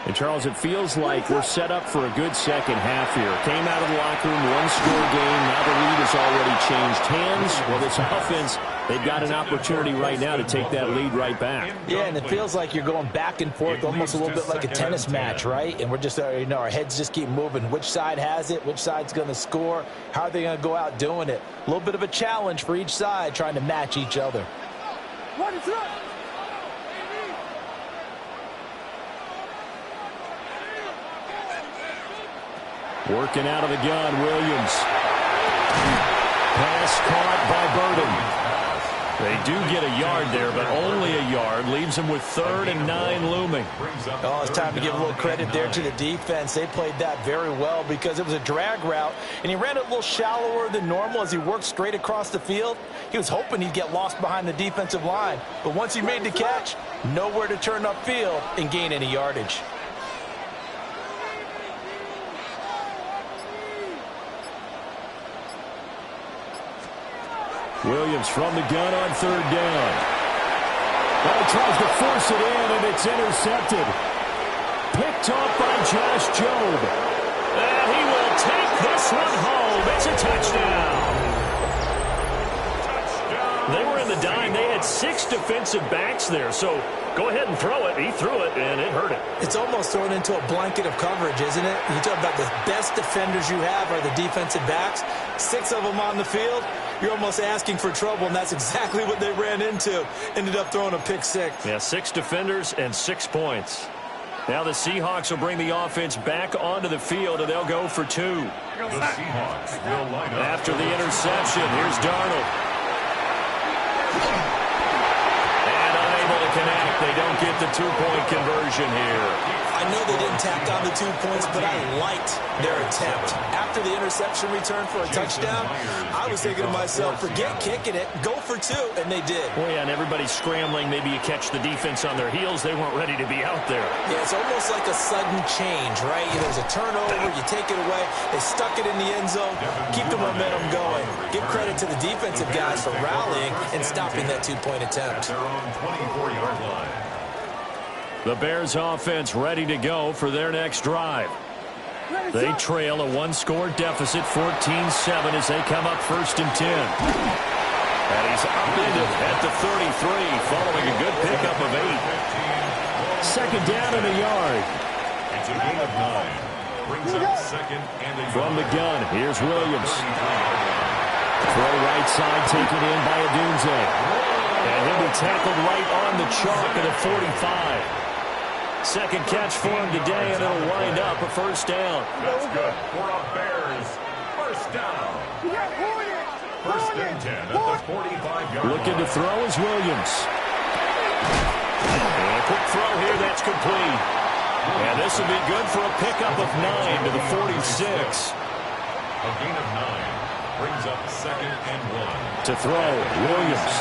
And, Charles, it feels like we're set up for a good second half here. Came out of the locker room, 1-score game. Now the lead has already changed hands. Well, this offense, they've got an opportunity right now to take that lead right back. Yeah, and it feels like you're going back and forth, almost a little bit like a tennis match, right? And we're just, our heads just keep moving. Which side has it? Which side's going to score? How are they going to go out doing it? A little bit of a challenge for each side, trying to match each other. What is up? Working out of the gun, Williams. Pass caught by Burden. They do get a yard there, but only a yard. yard. Leaves him with 3rd and 9 looming. Oh, it's time to give a little credit there to the defense. They played that very well because it was a drag route, and he ran it a little shallower than normal as he worked straight across the field. He was hoping he'd get lost behind the defensive line, but once he made the catch, nowhere to turn upfield and gain any yardage. Williams from the gun on 3rd down. Well, he tries to force it in, and it's intercepted. Picked off by Josh Jobe. And he will take this one home. It's a touchdown. They were in the dime. They had 6 defensive backs there, so go ahead and throw it. He threw it, and it hurt it. It's almost thrown into a blanket of coverage, isn't it? You talk about the best defenders you have are the defensive backs. 6 of them on the field. You're almost asking for trouble, and that's exactly what they ran into. Ended up throwing a pick 6. Yeah, 6 defenders and 6 points. Now the Seahawks will bring the offense back onto the field, and they'll go for 2. The Seahawks will line up. After the interception, here's Darnold. And unable to connect. They don't get the 2-point conversion here. I know they didn't tack on the 2 points, but I liked their attempt. After the interception return for a touchdown, I was thinking to myself, forget kicking it, go for 2, and they did. Well, yeah, and everybody's scrambling. Maybe you catch the defense on their heels. They weren't ready to be out there. Yeah, it's almost like a sudden change, right? There's a turnover, you take it away. They stuck it in the end zone, keep the momentum going. Give credit to the defensive guys for rallying and stopping that 2-point attempt. Their own 24-yard line. The Bears offense ready to go for their next drive. They trail a 1-score deficit, 14-7, as they come up 1st and 10. And he's upended at the 33, following a good pickup of 8. 2nd down and a yard. It's a gain of 9. Brings up 2nd and a yard. From the gun, here's Williams. Throw right side taken in by Adunze. And he'll be tackled right on the chalk at the 45. 2nd catch for him today, and it'll wind up a 1st down. That's good for a Bears 1st down. 1st and 10 at the 45-yard line. Looking to throw is Williams. And a quick throw here, that's complete. And this will be good for a pickup of 9 to the 46. A gain of 9 brings up 2nd and 1. To throw, Williams.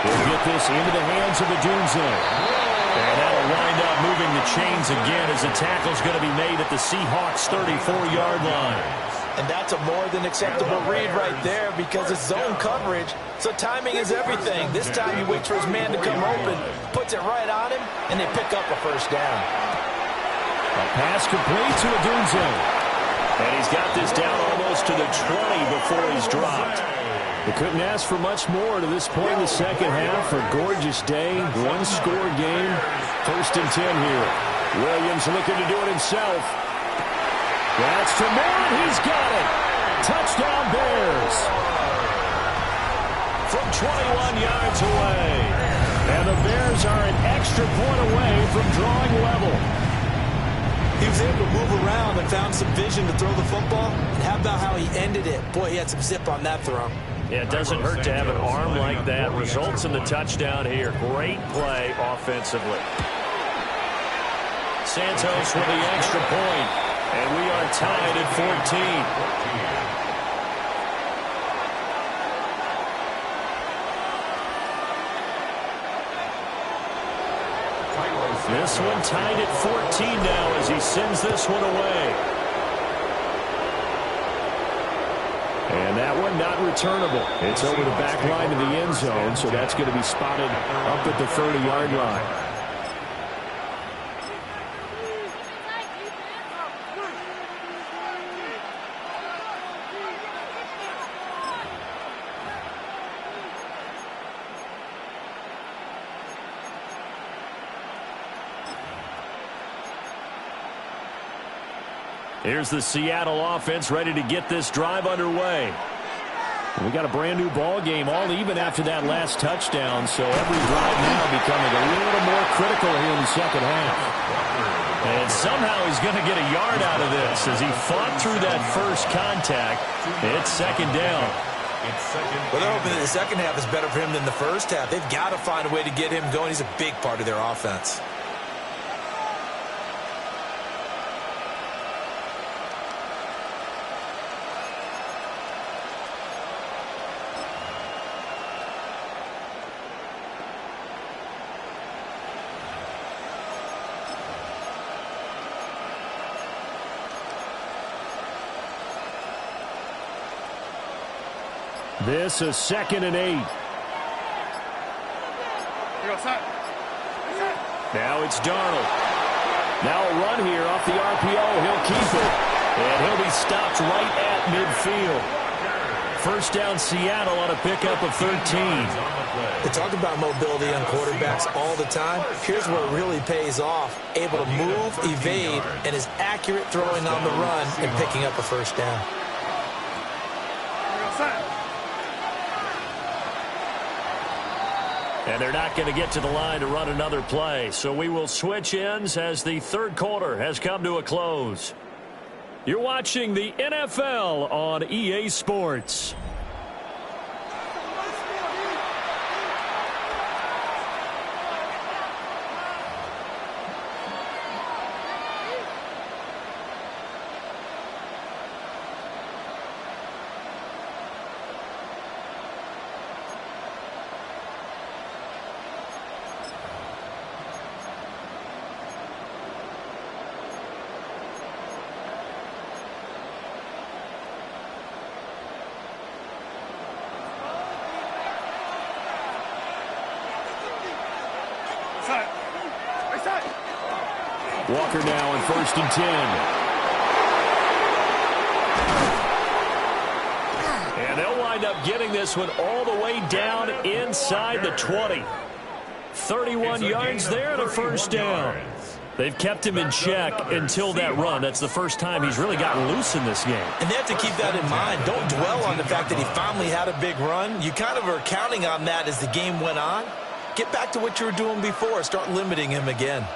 We'll get this into the hands of Adunze. And that'll wind up moving the chains again as the tackle's going to be made at the Seahawks' 34-yard line. And that's a more than acceptable read right there because it's zone coverage, so timing is everything. This time he waits for his man to come open, puts it right on him, and they pick up a 1st down. A pass complete to Adunze. And he's got this down almost to the 20 before he's dropped. They couldn't ask for much more to this point in the 2nd half. A gorgeous day, 1-score game. 1st and 10 here. Williams looking to do it himself. That's to Moore, and he's got it. Touchdown Bears. From 21 yards away. And the Bears are an extra point away from drawing level. He was able to move around and found some vision to throw the football. And how about how he ended it? Boy, he had some zip on that throw. Yeah, it doesn't hurt to have an arm like that. Results in the touchdown here. Great play offensively. Santos with the extra point. And we are tied at 14. This one tied at 14 now as he sends this one away. And that one not returnable. It's over the back line of the end zone, so that's going to be spotted up at the 30-yard line. Here's the Seattle offense ready to get this drive underway. We got a brand new ball game, all even after that last touchdown, so every drive now becoming a little more critical here in the 2nd half. And somehow he's going to get a yard out of this as he fought through that first contact. It's 2nd down. Well, they're hoping that the second half is better for him than the first half. They've got to find a way to get him going. He's a big part of their offense. This is 2nd and 8. Now it's Darnold. Now a run here off the RPO. He'll keep it. And he'll be stopped right at midfield. First down Seattle on a pickup of 13. They talk about mobility on quarterbacks all the time. Here's where it really pays off. Able to move, evade, and is accurate throwing on the run and picking up a first down. And they're not going to get to the line to run another play. So we will switch ends as the third quarter has come to a close. You're watching the NFL on EA Sports. Walker now on 1st and 10. And they'll wind up getting this one all the way down inside the 20. 31 yards there and a first down. They've kept him in check until that run. That's the first time he's really gotten loose in this game. And they have to keep that in mind. Don't dwell on the fact that he finally had a big run. You kind of are counting on that as the game went on. Get back to what you were doing before. Start limiting him again.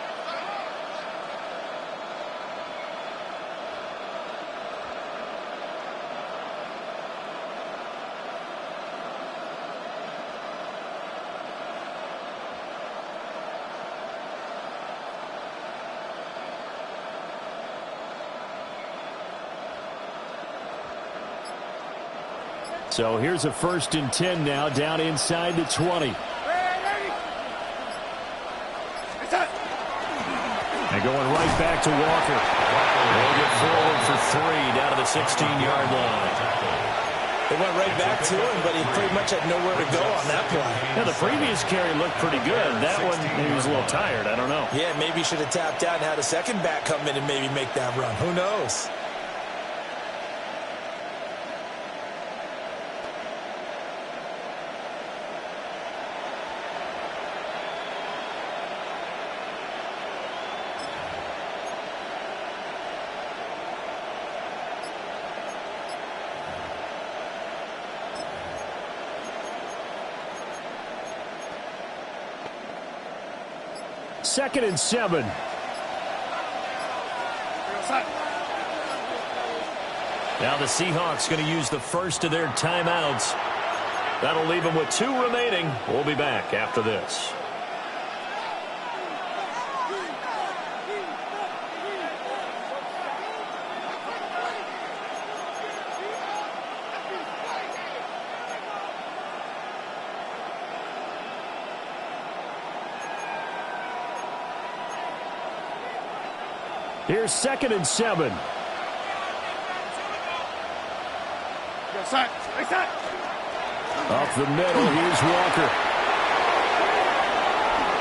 So here's a 1st and 10 now down inside the 20. And going right back to Walker. They'll get forward for 3 down to the 16-yard line. They went right back to him, but he pretty much had nowhere to go on that play. Yeah, the previous carry looked pretty good. That one, he was a little tired. I don't know. Yeah, maybe he should have tapped out and had a second back come in and maybe make that run. Who knows? Second and 7. Now the Seahawks going to use the first of their timeouts. That'll leave them with 2 remaining. We'll be back after this. Here's 2nd and 7. Up the middle, here's Walker.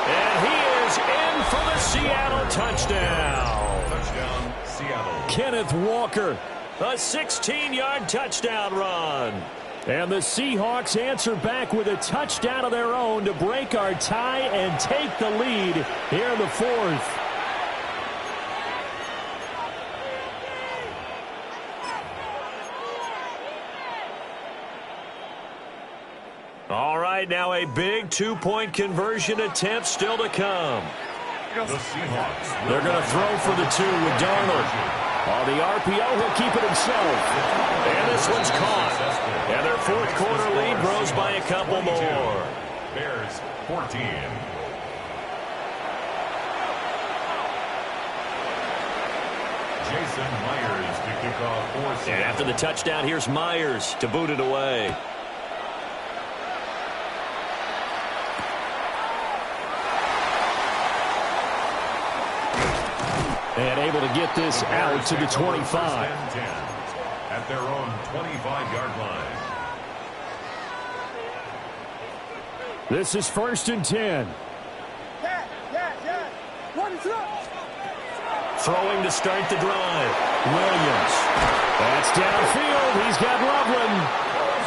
And he is in for the Seattle touchdown. Touchdown, Seattle. Kenneth Walker, a 16-yard touchdown run. And the Seahawks answer back with a touchdown of their own to break our tie and take the lead here in the 4th. All right, now a big 2-point conversion attempt still to come. The Seahawks. They're going to throw for the 2 with Darnold. On the RPO, he'll keep it himself. And this one's caught. And their fourth quarter lead grows by a couple more. Bears 14. Jason Myers to kick off for Seattle. And after the touchdown, here's Myers to boot it away. And able to get this out to the 25. At their own 25-yard line. This is 1st and 10. What is up? Throwing to start the drive. Williams. That's downfield. He's got Loveland.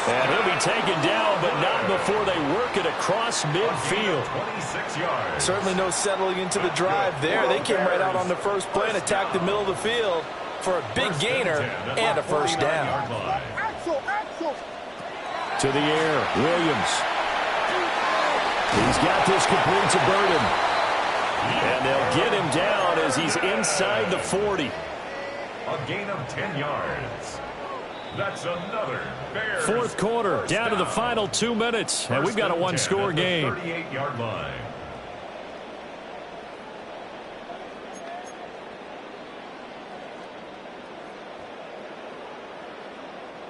And he'll be taken down, but not before they work it across midfield. 26 yards. Certainly no settling into the drive there. They came right out on the first play and attacked the middle of the field for a big gainer and a first down. Axel. To the air. Williams. He's got this complete to Burden. And they'll get him down as he's inside the 40. A gain of 10 yards. That's another Bears. Fourth quarter, down to the final 2 minutes. And we've got a one-score game. 38-yard line.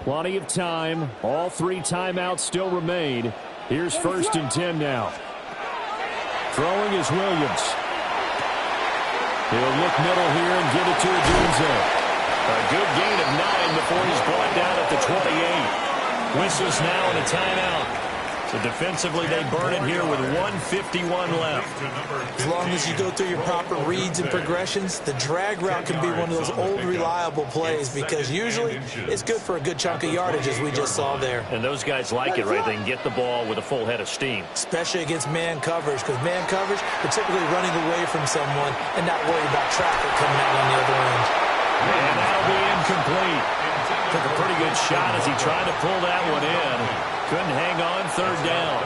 Plenty of time. All 3 timeouts still remain. Here's 1st and 10 now. Throwing is Williams. He'll look middle here and give it to Odunze. A good gain of 9 before he's brought down at the 28. Whistles now and a timeout. So defensively, they burn it here with 1:51 left. As long as you go through your proper reads and progressions, the drag route can be one of those old reliable plays because usually it's good for a good chunk of yardage as we just saw there. And those guys like it, right? They can get the ball with a full head of steam. Especially against man coverage because man coverage, they're typically running away from someone and not worried about traffic coming out on the other end. And that'll be incomplete. Took a pretty good shot as he tried to pull that one in. Couldn't hang on, 3rd down.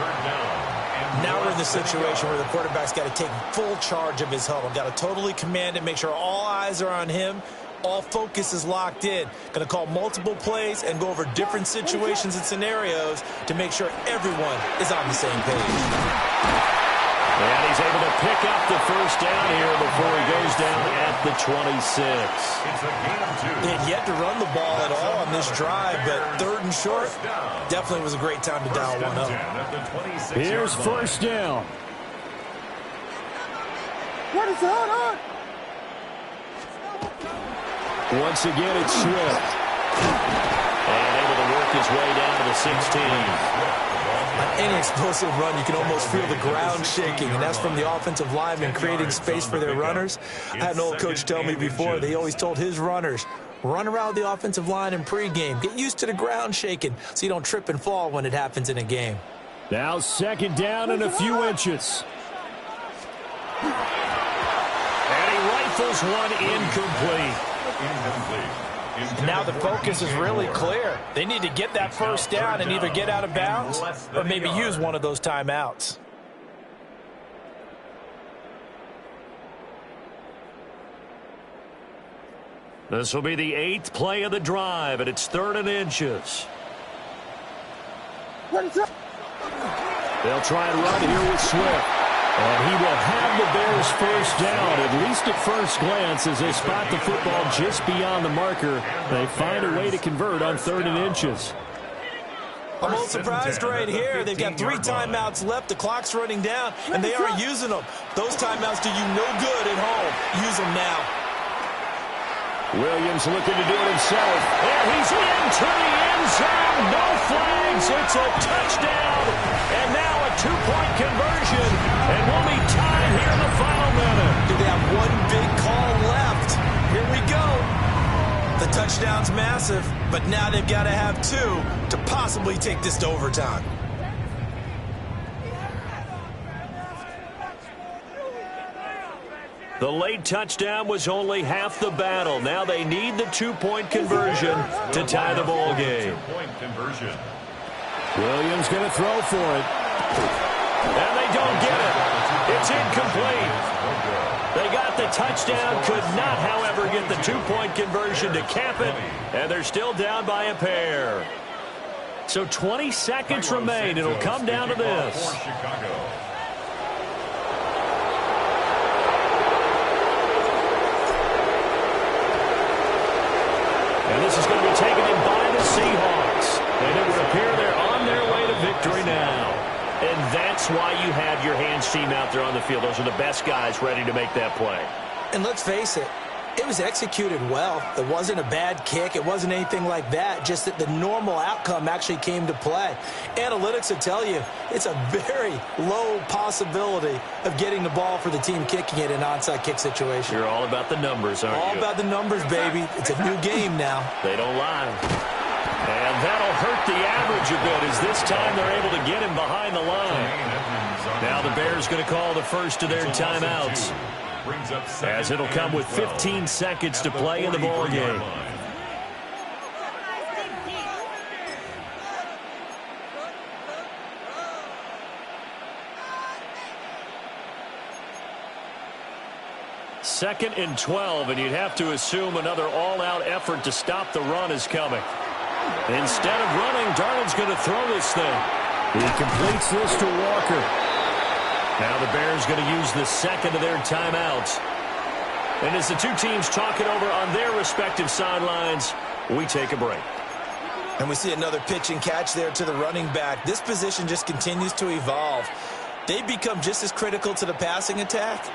Now we're in the situation where the quarterback's got to take full charge of his huddle. Got to totally command it, make sure all eyes are on him. All focus is locked in. Going to call multiple plays and go over different situations and scenarios to make sure everyone is on the same page. And he's able to pick up the first down here before he goes down at the 26. They had yet to run the ball at all on this drive, but 3rd and short definitely was a great time to dial one up. Here's 1st down. What is on? Once again, it's Swift. And able to work his way down to the 16. On any explosive run, you can almost feel the ground shaking, and that's from the offensive linemen creating space for their runners. I had an old coach tell me before, they always told his runners, run around the offensive line in pregame. Get used to the ground shaking so you don't trip and fall when it happens in a game. Now 2nd down and a few inches. And he rifles one incomplete. Now the focus is really clear. They need to get that first down and either get out of bounds or maybe use one of those timeouts. This will be the 8th play of the drive, and it's 3rd and inches. What is up? They'll try and run here with Swift. And he will have the Bears first down, at least at first glance, as they spot the football just beyond the marker. They find a way to convert on 3rd and inches. I'm a little surprised right here. They've got 3 timeouts left. The clock's running down, and they aren't using them. Those timeouts do you no good at home. Use them now. Williams looking to do it himself. And he's into the end zone. No flags. It's a touchdown. And now a 2-point conversion. And we'll be tied here in the final minute. Do they have one big call left? Here we go. The touchdown's massive, but now they've got to have 2 to possibly take this to overtime. The late touchdown was only half the battle. Now they need the 2-point conversion to tie the ball game. Williams going to throw for it. And they don't get it. It's incomplete. They got the touchdown, could not, however, get the two-point conversion to cap it, and they're still down by a pair. So 20 seconds remain. It'll come down to this. And this is going to be taken in by the Seahawks. And it would appear they're on their way to victory now. And that's why you have your hands team out there on the field. Those are the best guys ready to make that play. And let's face it, it was executed well. It wasn't a bad kick. It wasn't anything like that. Just that the normal outcome actually came to play. Analytics will tell you it's a very low possibility of getting the ball for the team kicking it in an onside kick situation. You're all about the numbers, aren't you? All about the numbers, baby. It's a new game now. They don't lie. And that'll hurt the average a bit as this time they're able to get him behind the line. Now the Bears going to call the first of their timeouts, as it'll come with 15 seconds to play in the ball game. Second and 12, and you'd have to assume another all-out effort to stop the run is coming. Instead of running, Darnold's going to throw this thing. He completes this to Walker. Now the Bears going to use the second of their timeouts. And as the two teams talk it over on their respective sidelines, we take a break. And we see another pitch and catch there to the running back. This position just continues to evolve. They become just as critical to the passing attack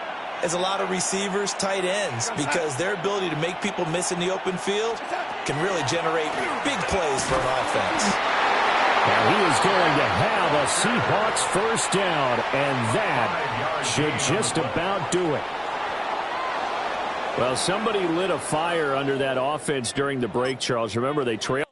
as a lot of receivers, tight ends, because their ability to make people miss in the open field can really generate big plays for an offense. Now he is going to have a Seahawks first down, and that should just about do it. Well, somebody lit a fire under that offense during the break, Charles. Remember, they trailed.